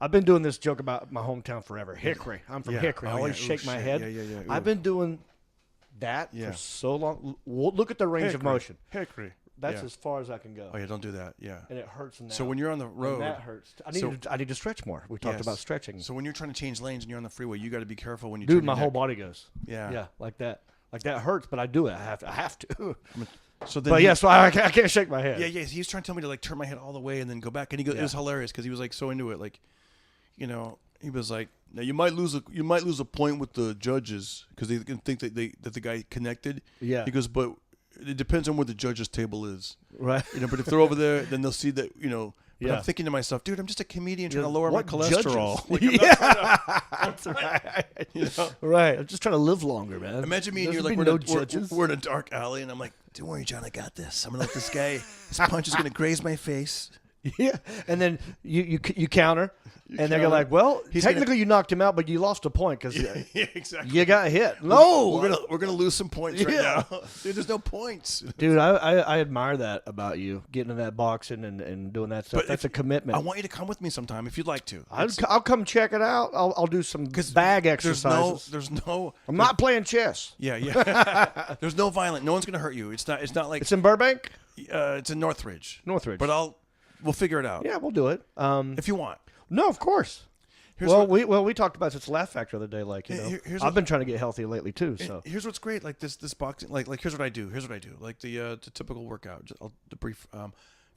I've been doing this joke about my hometown forever. Hickory. I'm from Hickory. I always shake my head. Yeah. I've been doing that for so long. Look at the range of motion. Hickory. That's as far as I can go. Oh yeah, don't do that. Yeah. And it hurts now. So when you're on the road, that hurts. I need to stretch more. We talked about stretching. So when you're trying to change lanes and you're on the freeway, you got to be careful when you. Dude, turn my your whole neck. body goes. Yeah. Like that. Like that hurts, but I do it. I have to. So then, so I can't shake my head. Yeah. He was trying to tell me to like turn my head all the way and then go back, and he goes, it was hilarious because he was like so into it, like, he was like, now you might lose a point with the judges because they can think that the guy connected. Yeah. He goes, but it depends on where the judges' table is. Right. But if they're over there, then they'll see that, But Yeah. I'm thinking to myself, dude, I'm just a comedian trying to lower my What cholesterol. judges? Like, That's right. Right. I'm just trying to live longer, man. Imagine me and There's you're like, been judges. we're in a dark alley, and I'm like, don't worry, John, I got this. I'm going to let this guy, his punch is going to graze my face. Yeah, and then you counter, and they're like, "Well, technically you knocked him out, but you lost a point because exactly. you got hit." No, we're gonna lose some points right now, dude. There's no points, dude. I admire that about you, getting in that boxing and doing that stuff. But that's a commitment. I want you to come with me sometime if you'd like to. I'll come check it out. I'll do some bag exercises. There's no. I'm not playing chess. Yeah. There's no violent. No one's gonna hurt you. It's not like it's in Burbank. It's in Northridge. But we'll figure it out. Yeah, we'll do it. If you want. No, of course. We talked about this Laugh Factor the other day. Like, I've been trying to get healthy lately too. So here's what's great. Like this boxing. Like here's what I do. Like the typical workout. The brief.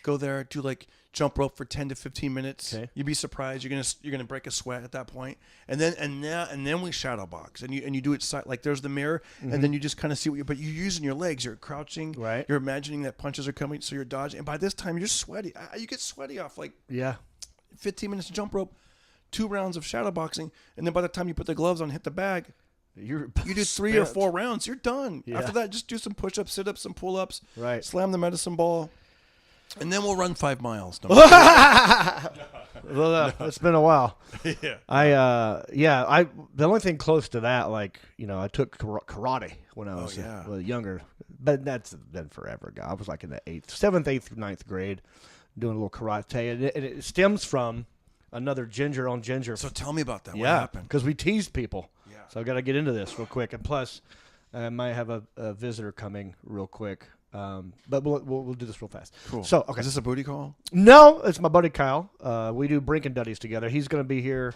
Go there, do like jump rope for 10 to 15 minutes. Okay. You'd be surprised. You're gonna break a sweat at that point. And then we shadow box. And you do it like there's the mirror, and then you just kind of see but you're using your legs. You're crouching. Right. You're imagining that punches are coming, so you're dodging. And by this time you're sweaty. You get sweaty off like 15 minutes of jump rope, 2 rounds of shadow boxing, and then by the time you put the gloves on, hit the bag. You do 3 or 4 rounds. You're done. Yeah. After that, just do some push-ups, sit-ups, some pull-ups. Right. Slam the medicine ball. And then we'll run 5 miles. Well, it's been a while. Yeah. The only thing close to that, like, I took karate when I was younger, but that's been forever ago. I was like in the 7th, 8th, 9th grade doing a little karate, and it stems from another ginger on ginger. So tell me about that. What Yeah, happened? because we teased people. Yeah. So I got to get into this real quick, and plus, I might have a visitor coming real quick. But we'll do this real fast. Cool. So okay, Is this a booty call? no, it's my buddy Kyle. We do Brink and Duddies together. He's going to be here.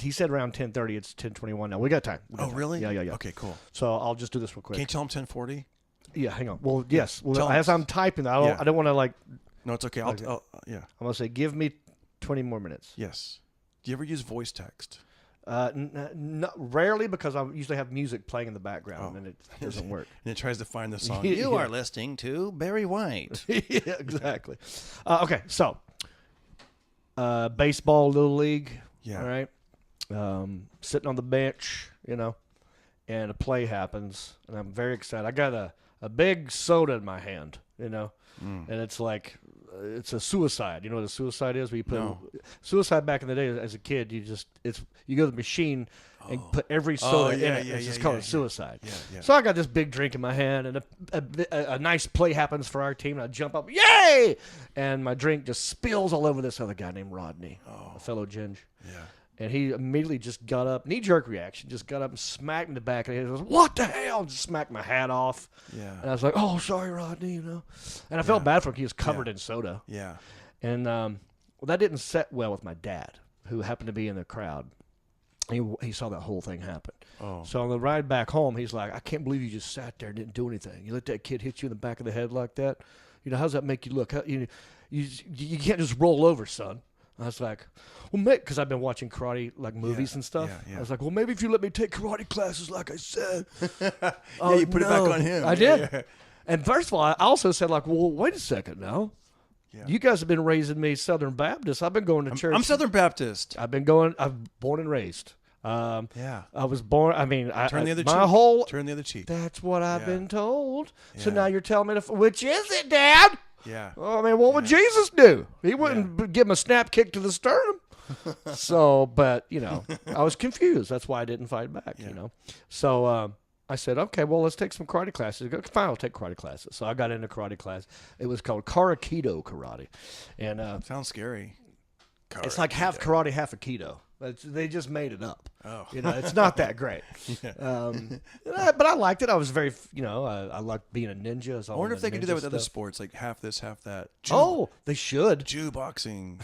He said around 10:30. It's 10:21 now. We got time. Oh, really? Yeah. Okay, cool. So I'll just do this real quick. Can you tell him 10:40? Yeah, hang on. Well, yes. Well, Tell as him. I'm typing, I Yeah. don't want to like. No, it's okay. Okay. Yeah. I'm gonna say, give me 20 more minutes. Yes. Do you ever use voice text? Rarely, because I usually have music playing in the background, and it doesn't work. And it tries to find the song. Yeah. You are listening to Barry White. Yeah, exactly. Okay, so baseball, little league. Yeah. All right. Sitting on the bench, and a play happens, and I'm very excited. I got a big soda in my hand, and it's like it's a suicide. You know what a suicide is? Where you put suicide back in the day as a kid. You go to the machine and put every soda in it. It's just called a suicide. Yeah. So I got this big drink in my hand, and a nice play happens for our team, and I jump up, yay! And my drink just spills all over this other guy named Rodney, a fellow Ginge. Yeah. And he immediately just got up, knee-jerk reaction, just got up and smacked me in the back of the head. He goes, what the hell? And just smacked my hat off. Yeah. And I was like, oh, sorry, Rodney, And I felt bad for him. He was covered in soda. Yeah. And that didn't set well with my dad, who happened to be in the crowd. He saw that whole thing happen. Oh. So on the ride back home, he's like, I can't believe you just sat there and didn't do anything. You let that kid hit you in the back of the head like that? How does that make you look? You can't just roll over, son. I was like, well, because I've been watching karate movies and stuff. Yeah. I was like, well, maybe if you let me take karate classes, like I said. You put it back on him. I did. Yeah. And first of all, I also said well, wait a second now. Yeah. You guys have been raising me Southern Baptist. I've been going to church. I'm Southern Baptist. I'm born and raised. Yeah. I was born. I mean, Turn the other my cheek. whole. Turn the other cheek. That's what I've been told. So Yeah. now you're telling me which is it, Dad? Yeah. Oh, I mean, what would Jesus do? He wouldn't give him a snap kick to the sternum. So, but, I was confused. That's why I didn't fight back, So I said, okay, well, let's take some karate classes. Fine, I'll take karate classes. So I got into karate class. It was called Karakido karate. And Sounds scary. it's like half karate, half Aikido. They just made it up. Oh. It's not that great. But I liked it. I was very, I liked being a ninja. I wonder if they can do that with other sports, like half this, half that. Oh, they should. Jew boxing.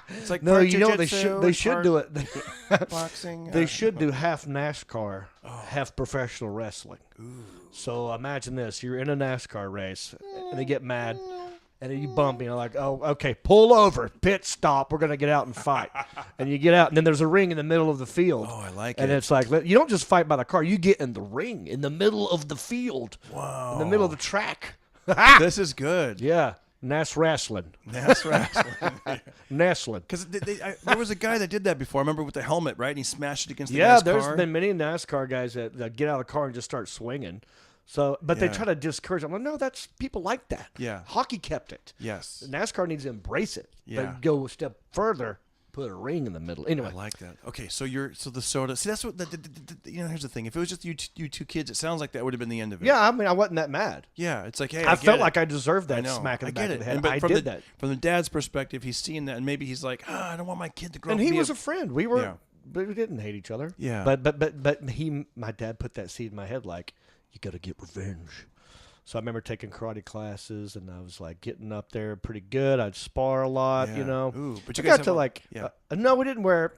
It's like No, part you know what jiu-jitsu, they should part do it. boxing. They should do half NASCAR, half professional wrestling. So imagine this: you're in a NASCAR race, and they get mad, and then you bump. Like, oh, okay, pull over, pit stop. We're gonna get out and fight. And you get out, and then there's a ring in the middle of the field. Oh, I like and it. And it's like you don't just fight by the car; you get in the ring in the middle of the field. Wow. In the middle of the track. This is good. Yeah. NAS wrestling. NAS wrestling. Nestling. Because there was a guy that did that before. I remember with the helmet, right? And he smashed it against the Yeah, guy's there's car. been many NASCAR guys that get out of the car and just start swinging. So, but they try to discourage them. Well, no, that's people like that. Yeah. Hockey kept it. Yes. NASCAR needs to embrace it. Yeah. But go a step further, put a ring in the middle. Anyway. I like that. Okay, so the soda. See, that's what here's the thing. If it was just you two kids, it sounds like that would have been the end of it. Yeah, I mean, I wasn't that mad. Yeah, it's like, hey, I felt get it. like I deserved I that know. smack in I the back get of it. the head. But I from did that. From the dad's perspective, he's seeing that, and maybe he's like, I don't want my kid to grow And up. he and be was a friend. We were, Yeah. but we didn't hate each other. Yeah. But my dad put that seed in my head, like, you got to get revenge. So I remember taking karate classes, and I was like getting up there pretty good. I'd spar a lot, Yeah. you know. Ooh, but you I guys got to have a- like, yeah. no, we didn't wear.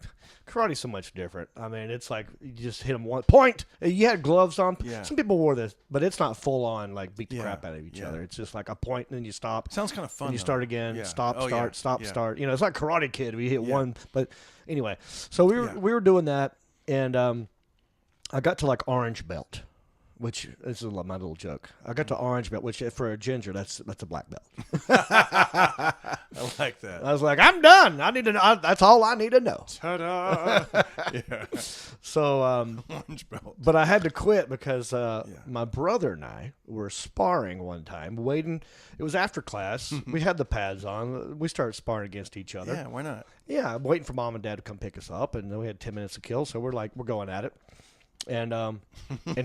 Karate's so much different. I mean, it's like you just hit them one point. You had gloves on. Yeah. Some people wore this, but it's not full on like beat the Yeah. crap out of each Yeah. other. It's just like a point, and then you stop. Sounds kind of fun. And you though. start again. Yeah. Stop, Oh, start, yeah. stop, Yeah. start. You know, it's like Karate Kid. We hit Yeah. one, but anyway. So we were doing that, and I got to like orange belt, which this is my little joke. I got to orange belt, which for a ginger, that's a black belt. I like that. I was like, I'm done. I need to know. That's all I need to know. Ta-da! Yeah. So, Orange belt. but I had to quit because my brother and I were sparring one time, waiting. It was after class. We had the pads on. We started sparring against each other. Yeah, why not? Yeah, I'm waiting for mom and dad to come pick us up, and then we had 10 minutes to kill, so we're going at it. And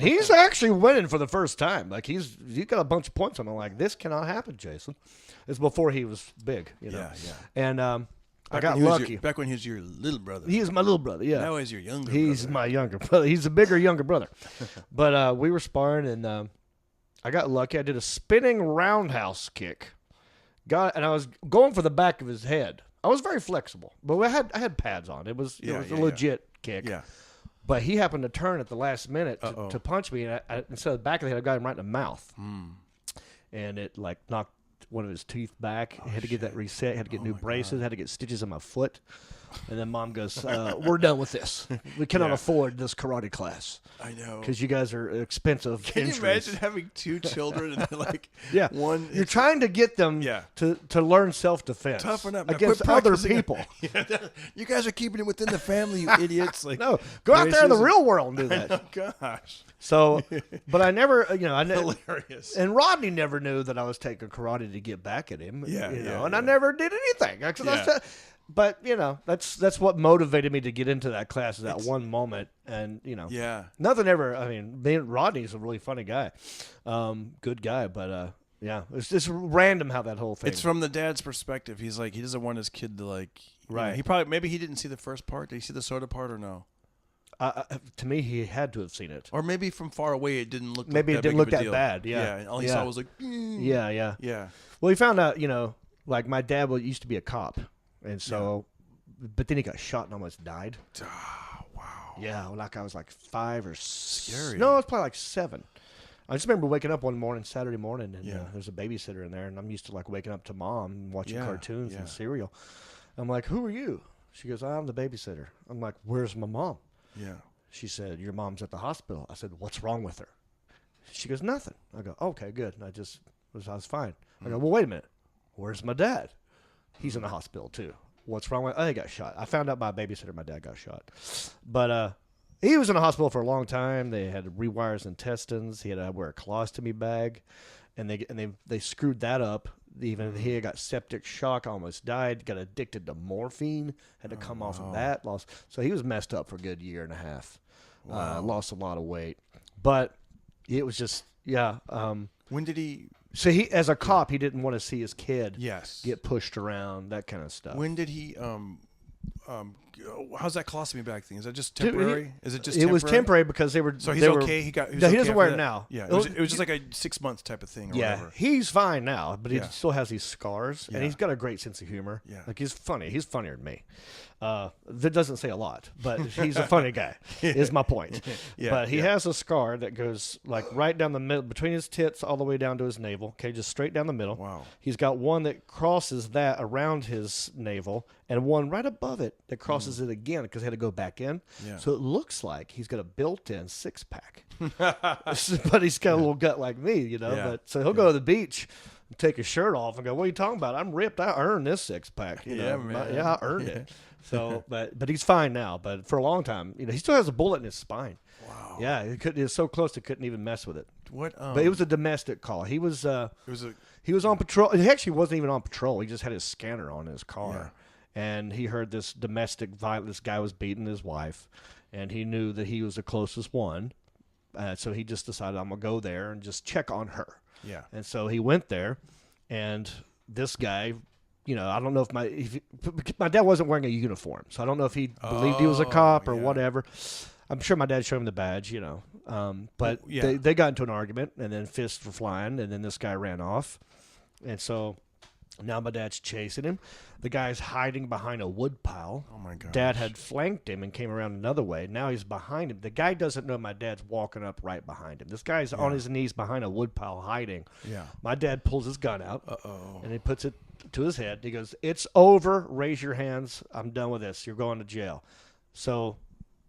he's actually winning for the first time. Like he's got a bunch of points on him. Like this cannot happen, Jason. It's before he was big, you know. Yeah. And I got when he was lucky. back when he was your little brother. He is my little brother. Yeah. Now he's your younger. He's brother. my younger brother. He's a bigger younger brother. But we were sparring, and I got lucky. I did a spinning roundhouse kick. And I was going for the back of his head. I was very flexible, but I had pads on. It was a legit kick. Yeah. But he happened to turn at the last minute to punch me, and I, instead of the back of the head, I got him right in the mouth. And it like knocked one of his teeth back. Had to get that reset. Had to get new braces. Had to get stitches on my foot. And then Mom goes, "We're done with this. We cannot afford this karate class. I know, because you guys are expensive." Can you imagine having two children and they're like, one? You're trying to get them to learn self-defense. Toughen up against other people. You guys are keeping it within the family, you idiots. Like, no, go out there in the real world and do that. Oh gosh. So, but I never, hilarious. And Rodney never knew that I was taking karate to get back at him. And I never did anything. But that's what motivated me to get into that class at that one moment, and nothing ever. I mean, Rodney's a really funny guy, good guy, but it's just random how that whole thing. It's from the dad's perspective. He's like, he doesn't want his kid to like. Right. He probably maybe he didn't see the first part. Did he see the soda part or no? To me, he had to have seen it. Or maybe from far away, it didn't look. Maybe like it didn't look that deal. bad. Yeah. And all he saw was like. Yeah. Well, he found out. Like my dad used to be a cop. And so, but then he got shot and almost died. Wow. Yeah, like I was like 5 or 6. Scary. No, I was probably like 7. I just remember waking up one morning, Saturday morning, and there's a babysitter in there, and I'm used to like waking up to Mom and watching cartoons and cereal. I'm like, "Who are you?" She goes, "I'm the babysitter." I'm like, "Where's my mom?" Yeah. She said, "Your mom's at the hospital." I said, "What's wrong with her?" She goes, "Nothing." I go, "Okay, good." And I was fine. I go, "Well, wait a minute. Where's my dad?" He's in the hospital too. What's wrong with? Oh, he got shot. I found out by a babysitter my dad got shot, but he was in the hospital for a long time. They had to rewire his intestines. He had to wear a colostomy bag, and they screwed that up. Even he got septic shock, almost died. Got addicted to morphine. Had to come off of that. So he was messed up for a good year and a half. Wow. Lost a lot of weight, but it was just When did he? So he, as a cop, he didn't want to see his kid get pushed around, that kind of stuff. When did he? How's that colostomy bag thing? Is that just temporary? Is it just? It was temporary because they were. So he's okay. He doesn't wear it now. Yeah, it was just like a 6 months type of thing. Or whatever. He's fine now, but he still has these scars, and he's got a great sense of humor. Yeah, like he's funny. He's funnier than me. That doesn't say a lot, but he's a funny guy. Is my point. But he has a scar that goes like right down the middle, between his tits, all the way down to his navel. Okay, just straight down the middle. Wow. He's got one that crosses that around his navel, and one right above it that crosses it again because he had to go back in. Yeah. So it looks like he's got a built-in 6-pack, but he's got a little gut like me, Yeah. But so he'll go to the beach, take his shirt off, and go, "What are you talking about? I'm ripped. I earned this 6-pack. Yeah, man. I earned it." So, but he's fine now. But for a long time, he still has a bullet in his spine. Wow. Yeah, it was so close they couldn't even mess with it. What? But it was a domestic call. He was. He was on patrol. He actually wasn't even on patrol. He just had his scanner on in his car, and he heard this domestic violence. This guy was beating his wife, and he knew that he was the closest one. So he just decided, I'm gonna go there and just check on her. Yeah. And so he went there, and this guy. I don't know if my dad wasn't wearing a uniform, so I don't know if he believed he was a cop or whatever. I'm sure my dad showed him the badge, but they got into an argument, and then fists were flying, and then this guy ran off. And so now my dad's chasing him. The guy's hiding behind a wood pile. Oh, my God. Dad had flanked him and came around another way. Now he's behind him. The guy doesn't know my dad's walking up right behind him. This guy's on his knees behind a wood pile hiding. Yeah. My dad pulls his gun out, and he puts it to his head. He goes, "It's over. Raise your hands. I'm done with this. You're going to jail." So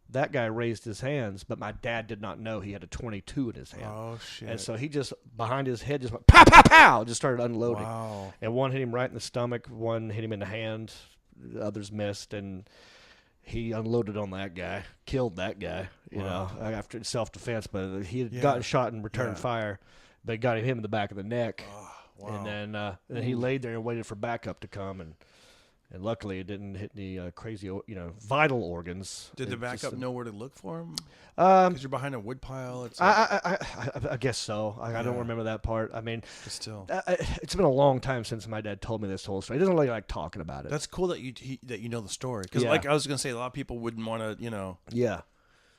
that guy raised his hands, but my dad did not know he had a .22 in his hand. Oh, shit. And so he just, behind his head, just went, pow, pow, pow, just started unloading. Wow. And one hit him right in the stomach, one hit him in the hand, the others missed, and he unloaded on that guy, killed that guy, after self-defense, but he had gotten shot and returned fire, but got him in the back of the neck. Wow. And then he laid there and waited for backup to come, and And luckily, it didn't hit any crazy, vital organs. Did the It backup just- know where to look for him? Because you're behind a wood pile. It's I guess so. I don't remember that part. I mean, but still. it's been a long time since my dad told me this whole story. He doesn't really like talking about it. That's cool that you know the story. Because Yeah. like I was gonna say, a lot of people wouldn't want to, Yeah.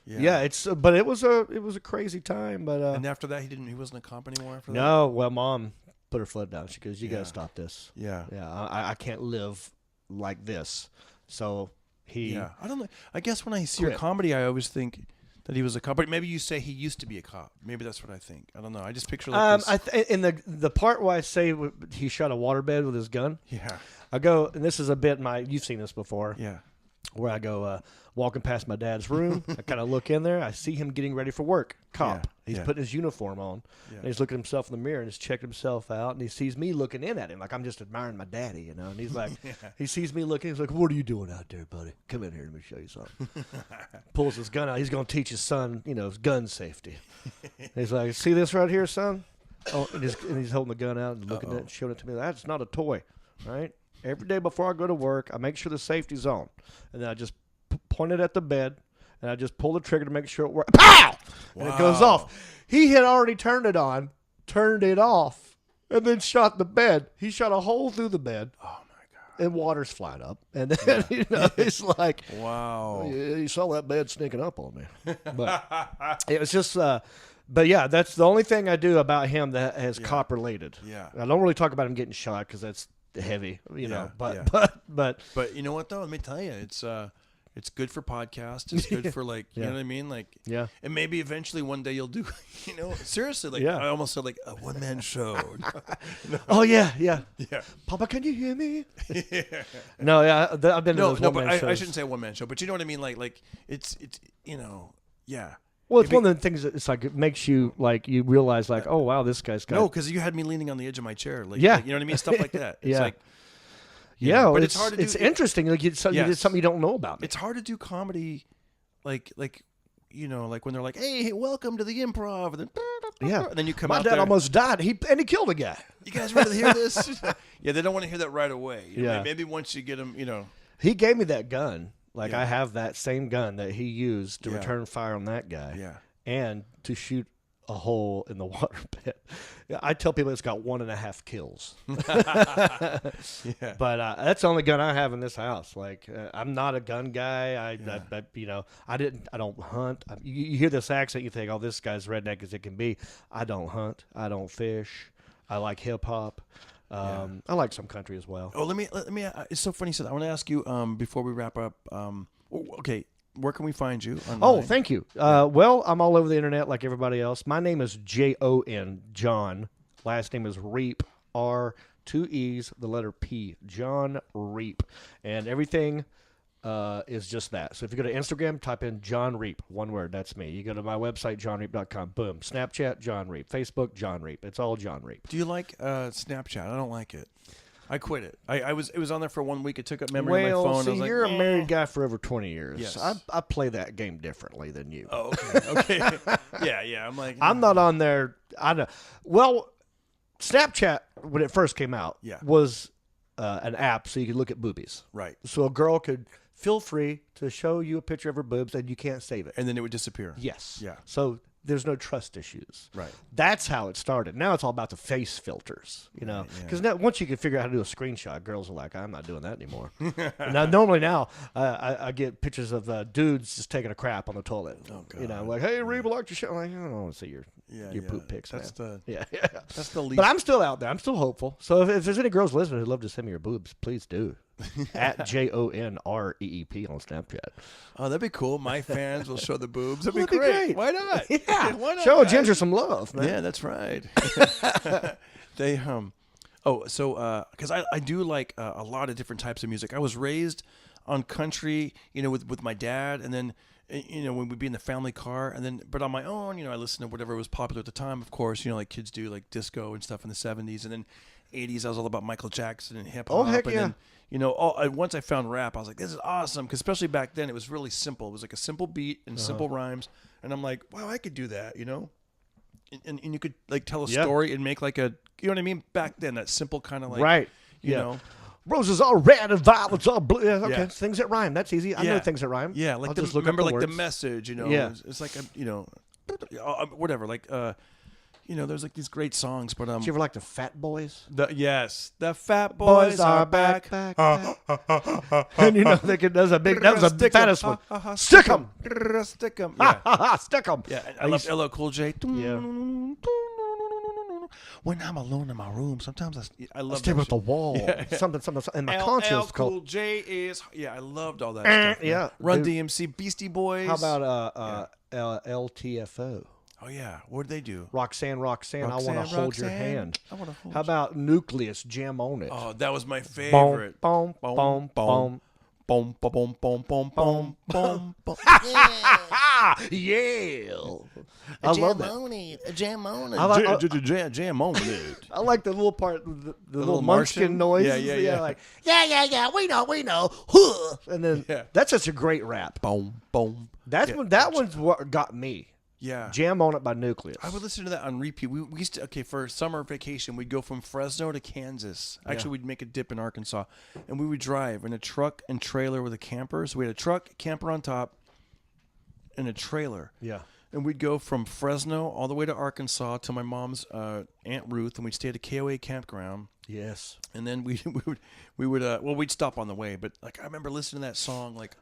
Yeah. Yeah, it's but it was a crazy time. But And after that, he wasn't a cop anymore. After that. no, well, Mom put her foot down. She goes, "You Yeah. gotta stop this. Yeah. Yeah, I can't live like this." So he, Yeah. I don't know. I guess when I see your Quit. comedy, I always think that he was a cop. But maybe you say he used to be a cop. Maybe that's what I think. I don't know. I just picture like this. in the part where I say he shot a waterbed with his gun, Yeah. I go, and this is a bit you've seen this before. Yeah. Where I go walking past my dad's room. I kind of look in there. I see him getting ready for work. Cop. Yeah, He's yeah. putting his uniform on. Yeah. And he's looking at himself in the mirror and he's checking himself out. And he sees me looking in at him like I'm just admiring my daddy, And he's like, he sees me looking. He's like, "What are you doing out there, buddy? Come in here. Let me show you something." Pulls his gun out. He's going to teach his son, gun safety. He's like, "See this right here, son?" Oh, and he's holding the gun out and looking at it and showing it to me. That's not a toy, right? Every day before I go to work, I make sure the safety's on. And then I just point it at the bed, and I just pull the trigger to make sure it works. Pow! And it goes off. He had already turned it on, turned it off, and then shot the bed. He shot a hole through the bed. Oh, my God. And water's flying up. And then, it's like, Wow. you saw that bed sneaking up on me. But it was just, but yeah, that's the only thing I do about him that is cop related. Yeah. I don't really talk about him getting shot because that's heavy, but, yeah. but you know what though? Let me tell you, it's good for podcasts. It's good for like, you know what I mean? Like, Yeah. And maybe eventually one day you'll do, seriously, like Yeah. I almost said like a one man show. oh yeah. Yeah. Papa, can you hear me? No, yeah, I've been to those No, one-man but I shows. shouldn't say one man show, but you know what I mean? Like it's, yeah. Well, it's one of the things that it's like it makes you like you realize like, oh wow, this guy's got No, because you had me leaning on the edge of my chair. Like, Yeah. like, you know what I mean? Stuff like that. It's Yeah. like, yeah, but it's it's hard to do. It's interesting. Like you did Yes. something you don't know about me. It's hard to do comedy, like like when they're like, hey, welcome to the improv, and then and then you come My out dad there. almost died. He killed a guy. You guys ready to hear this? Yeah, they don't want to hear that right away. You know, Yeah. maybe once you get them, He gave me that gun. Like Yeah. I have that same gun that he used to Yeah. return fire on that guy. Yeah. And to shoot a hole in the water pit. I tell people it's got 1.5 kills. Yeah. But that's the only gun I have in this house. Like I'm not a gun guy. I don't hunt. You hear this accent, you think, oh, this guy's redneck as it can be. I don't hunt. I don't fish. I like hip hop. I like some country as well. Oh, let me. It's so funny you said that. I want to ask you before we wrap up. Okay, where can we find you? Online? Oh, thank you. Well, I'm all over the internet like everybody else. My name is Jon, John. Last name is Reep, R, 2 E's, the letter P, Jon Reep. And everything is just that. So if you go to Instagram, type in Jon Reep, one word, that's me. You go to my website, jonreep.com, boom. Snapchat, Jon Reep. Facebook, Jon Reep. It's all Jon Reep. Do you like Snapchat? I don't like it. I quit it. It was on there for 1 week. It took up memory of my phone. See, I was like, you're a married guy for over 20 years. Yes. I play that game differently than you. Oh, okay. Yeah. I'm like, I'm not on there. I know. Well, Snapchat, when it first came out, was an app so you could look at boobies. Right. So a girl could feel free to show you a picture of her boobs and you can't save it. And then it would disappear. Yes. Yeah. So there's no trust issues. Right. That's how it started. Now it's all about the face filters, because now once you can figure out how to do a screenshot, girls are like, I'm not doing that anymore. Now, normally now I get pictures of dudes just taking a crap on the toilet. Oh, God. Like, hey, Reeb, I liked your show. I'm like, I don't want to see your poop pics, That's man. the That's the least. But I'm still out there. I'm still hopeful. So if there's any girls listening who'd love to send me your boobs, please do. At JONREEP on Snapchat. Oh, that'd be cool. My fans will show the boobs. That'd, That'd be be great. great. Why not? Yeah. Why not? Show guys? Ginger some love, man. Yeah, that's right. They because I do like a lot of different types of music. I was raised on country, with my dad, and then when we'd be in the family car, and then but on my own, I listened to whatever was popular at the time. Of course, like kids do, like disco and stuff in the 70s, and then 80s. I was all about Michael Jackson and hip hop. Oh, heck and yeah. Then, once I found rap, I was like, this is awesome. Because especially back then, it was really simple. It was like a simple beat and simple rhymes. And I'm like, wow, I could do that, And you could like tell a story and make like a, you know what I mean? Back then, that simple kind of like, Right. you know. Roses are red and violets are blue. Yeah, okay, Yeah. things that rhyme. That's easy. I know things that rhyme. Yeah, like I'll the, just look remember up the like the words. message, you know. Yeah. It's like whatever. Like you know, there's like these great songs, but Did you ever like the Fat Boys? the Fat Boys are back. And you know, that was a Stick 'em. fattest one. Stick 'em. Stick 'em. Yeah. Stick 'em. Yeah, and I love LL Cool J. Yeah. When I'm alone in my room, sometimes I love Stare that at the shit. wall. Yeah. Something. And my LL conscience Cool called. J is I loved all that stuff. Yeah. Man. Run Dude. DMC, Beastie Boys. How about LTFO? Oh yeah, what did they do? Roxanne, I want to hold your Roxanne, hand. I wanna hold How about Nucleus? Jam on it. Oh, that was my Boom, favorite. boom, boom, boom. Boom, boom, boom, boom, boom, boom, boom, boom. Yeah. I love that. Jam on it. I like- Jam on it. I like the little part, the little Martian? munchkin noise. Yeah. Like, yeah, we know. Huh. And then Yeah. that's such a great rap. Boom, boom. That one's what got me. Yeah. Jam on it by Nucleus. I would listen to that on repeat. We used to, for summer vacation, we'd go from Fresno to Kansas. Actually, we'd make a dip in Arkansas. And we would drive in a truck and trailer with a camper. So we had a truck, camper on top, and a trailer. Yeah. And we'd go from Fresno all the way to Arkansas to my mom's Aunt Ruth, and we'd stay at a KOA campground. Yes. And then we'd stop on the way. But like I remember listening to that song like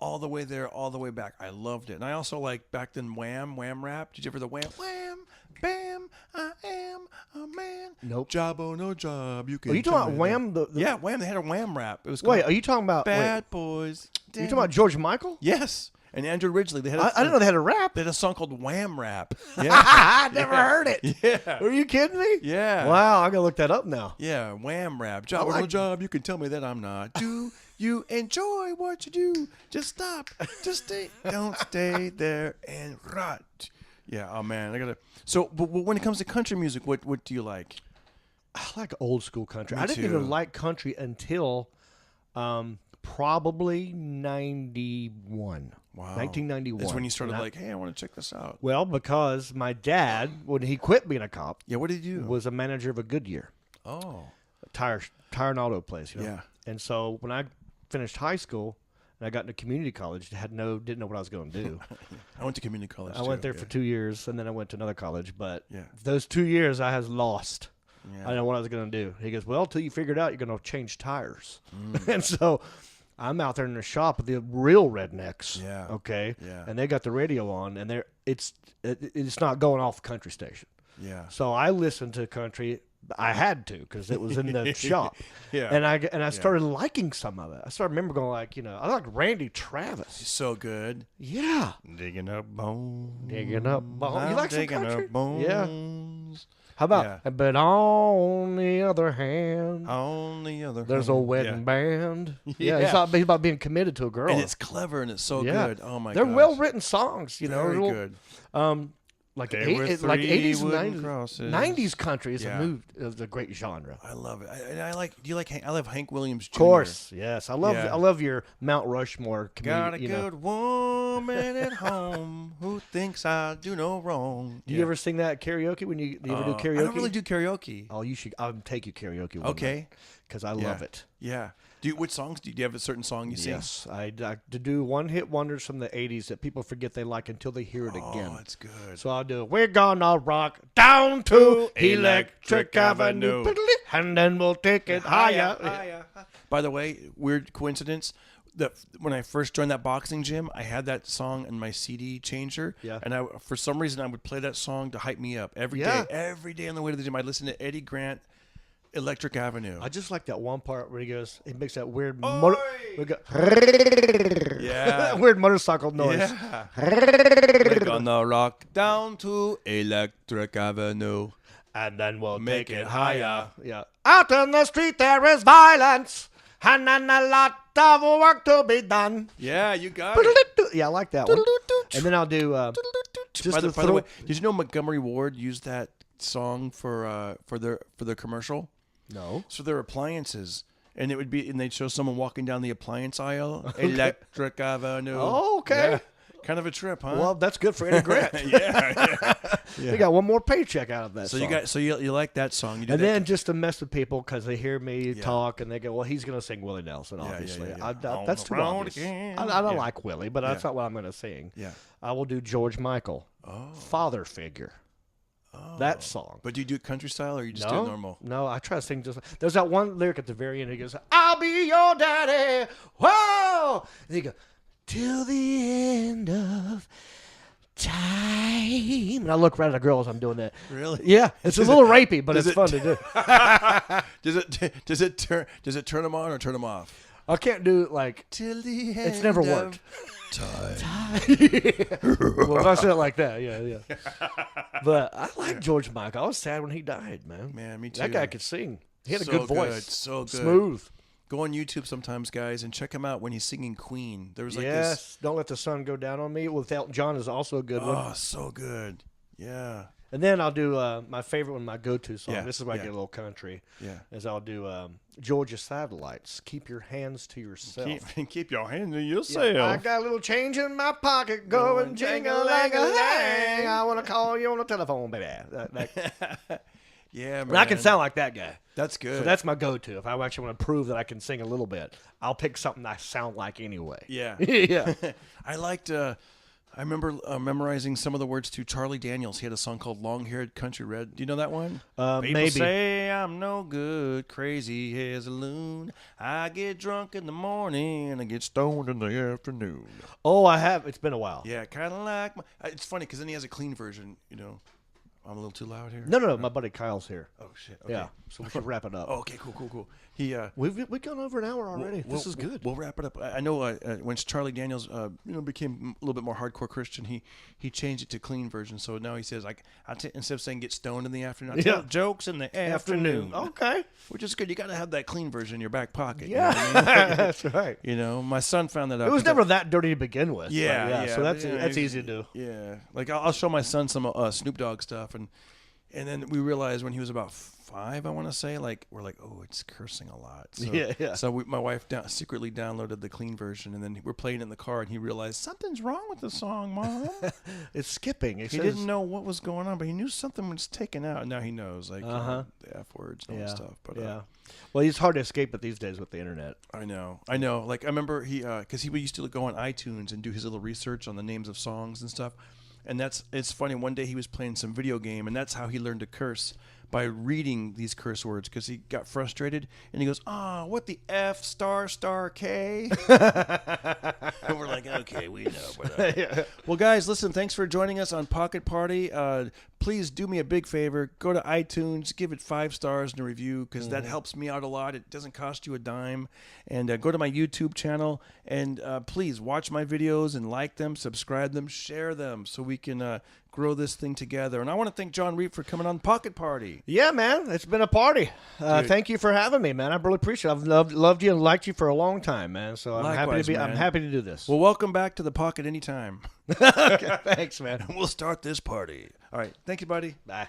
all the way there, all the way back. I loved it. And I also like back then Wham rap. Did you ever the Wham? Wham, bam, I am a man. Nope. Job or no job, you can. Are you talking about Wham? Yeah, Wham. They had a Wham rap. It was Wait, called are you talking about Bad Boys? Are you talking about George Michael? Yes. And Andrew Ridgely. They had. I didn't know they had a rap. They had a song called Wham Rap. Yeah. I never heard it. Yeah. Are you kidding me? Yeah. Wow, I gotta look that up now. Yeah, Wham Rap. Job or no job, you can tell me that I'm not. Do you enjoy what you do? Just stop. Just stay. Don't stay there and rot. Yeah, oh man, I gotta. So, but when it comes to country music, what do you like? I like old school country. Me I didn't too. even like country until probably 91. Wow. 1991. That's when you started And like, hey, I want to check this out. Well, because my dad, when he quit being a cop, Yeah, what did you do? was a manager of a Goodyear Oh, tire and auto place. You know? Yeah. And so when I finished high school and I got into community college, didn't know what I was going to do. I went to community college. I went there for 2 years, and then I went to another college. But Yeah. those 2 years, I was lost. Yeah. I didn't know what I was going to do. He goes, well, till you figure it out, you're going to change tires. Mm. And so I'm out there in the shop with the real rednecks. Yeah. Okay. Yeah. And they got the radio on, and it's not going off country station. Yeah. So I listened to country. I had to because it was in the shop. Yeah. And I started liking some of it. I started remember going like, I like Randy Travis. So good. Yeah. Digging up bones. Digging up bones. You like some digging country? up bones. Yeah. How about? Yeah. But on the other hand, On the other there's a hand. wedding band. Yeah. It's not about being committed to a girl. And it's clever and it's so yeah. good. Oh my god. They're well written songs. Very real- good. Like There were 80s, three wooden and 90s. crosses. 90s country is Yeah. is a great genre. I love it. I like. Do you like? I love Hank Williams Jr. Of course, yes. I love Yeah. I love your Mount Rushmore Got a community. good woman at home who thinks I do no wrong. Do you ever sing that at karaoke when you ever do karaoke? I don't really do karaoke. Oh, you should. I'll take you karaoke. Okay. Because I Yeah. love it. Yeah. Which songs do you have a certain song you sing? Yes, I to do one hit wonders from the '80s that people forget they like until they hear it again. Oh, it's good. So I'll do We're Gonna Rock Down to Electric Avenue, and then we'll take it higher. By the way, weird coincidence. That when I first joined that boxing gym, I had that song in my CD changer. Yeah. And for some reason, I would play that song to hype me up every day. Yeah. Every day on the way to the gym, I'd listen to Eddie Grant, Electric Avenue. I just like that one part where he makes that weird Yeah. weird motorcycle noise. Yeah. We're gonna rock down to Electric Avenue. And then we'll Make take it it higher. Yeah. Out in the street there is violence, and then a lot of work to be done. Yeah, you got it. Yeah, I like that one. And then I'll do just By to the way, throw. did you know Montgomery Ward used that song for their commercial? No. So their appliances, and they'd show someone walking down the appliance aisle, Electric Avenue. Oh, okay. Kind of a trip, huh? Well, that's good for Eddie Grant. yeah. They got one more paycheck out of that. So song. you like that song? You do And that then just to mess with people because they hear me talk and they go, "Well, he's going to sing Willie Nelson." Obviously, yeah. That's too obvious. I don't like Willie, but that's not what I'm going to sing. Yeah. I will do George Michael, father figure. That song. But do you do it country style or you just do it normal? No, I try to sing just. There's that one lyric at the very end. He goes, "I'll be your daddy." Whoa! And he goes, "Till the end of time." And I look right at the girl as I'm doing that. Really? Yeah, it's a little rapey, but it's fun to do. Does it turn them on or turn them off? I can't do it like Till the end. it's never worked. Time. Well, if I said it like that, yeah. But I like George Michael. I was sad when he died, man. Man, me too. That guy could sing. He had a So good voice. So good. Smooth. Go on YouTube sometimes, guys, and check him out when he's singing Queen. There was like Yes. this. Don't Let the Sun Go Down on Me with Elton John is also a good one. Oh, so good. Yeah. And then I'll do my favorite one, my go-to song. Yeah, This is where I yeah. get a little country. Yeah. Is I'll do Georgia Satellites. Keep your hands to yourself. Keep your hands to yourself. I got a little change in my pocket going jingle-lang-a-lang. I want to call you on the telephone, baby. Yeah, man. And I can sound like that guy. That's good. So that's my go-to. If I actually want to prove that I can sing a little bit, I'll pick something I sound like anyway. Yeah. Yeah. I liked. I remember memorizing some of the words to Charlie Daniels. He had a song called "Long-Haired Country Red." Do you know that one? People Maybe. say I'm no good, crazy as a loon. I get drunk in the morning and I get stoned in the afternoon. Oh, I have. It's been a while. Yeah, kind of like. It's funny because then he has a clean version. You know, I'm a little too loud here. No. My buddy Kyle's here. Oh shit. Okay. Yeah. So we should wrap it up. Oh, okay. Cool. He. We've gone over an hour already. This is good. We'll wrap it up. I know when Charlie Daniels became a little bit more hardcore Christian, he changed it to clean version. So now he says instead of saying get stoned in the afternoon, I tell jokes in the afternoon. Okay. Which is good. You got to have that clean version in your back pocket. Yeah. You know what I mean? That's right. You know, my son found that out. It was never that dirty to begin with. Yeah. So that's easy to do. Yeah. Like I'll show my son some Snoop Dogg stuff and then we realized when he was about 5, I want to say, like we're like, oh, it's cursing a lot. So, yeah. So my wife secretly downloaded the clean version, and then we're playing it in the car, and he realized something's wrong with the song, Mom. It's skipping. He didn't know what was going on, but he knew something was taken out. And now he knows, like the F words and all that stuff. But well, it's hard to escape it these days with the internet. I know. Like I remember because he used to go on iTunes and do his little research on the names of songs and stuff. And it's funny. One day he was playing some video game, and that's how he learned to curse, by reading these curse words, because he got frustrated, and he goes, what the F **K? And we're like, okay, we know. Well, guys, listen, thanks for joining us on Pocket Party. Please do me a big favor. Go to iTunes, give it 5 stars and a review, because that helps me out a lot. It doesn't cost you a dime. And go to my YouTube channel, and please watch my videos and like them, subscribe them, share them, so we can grow this thing together. And I want to thank Jon Reep for coming on Pocket Party. Yeah, man, it's been a party. Thank you for having me, man. I really appreciate it. I've loved you and liked you for a long time, man. So I'm Likewise, I'm happy to do this. Well, welcome back to the Pocket anytime. Okay, thanks, man. We'll start this party. All right. Thank you, buddy. Bye.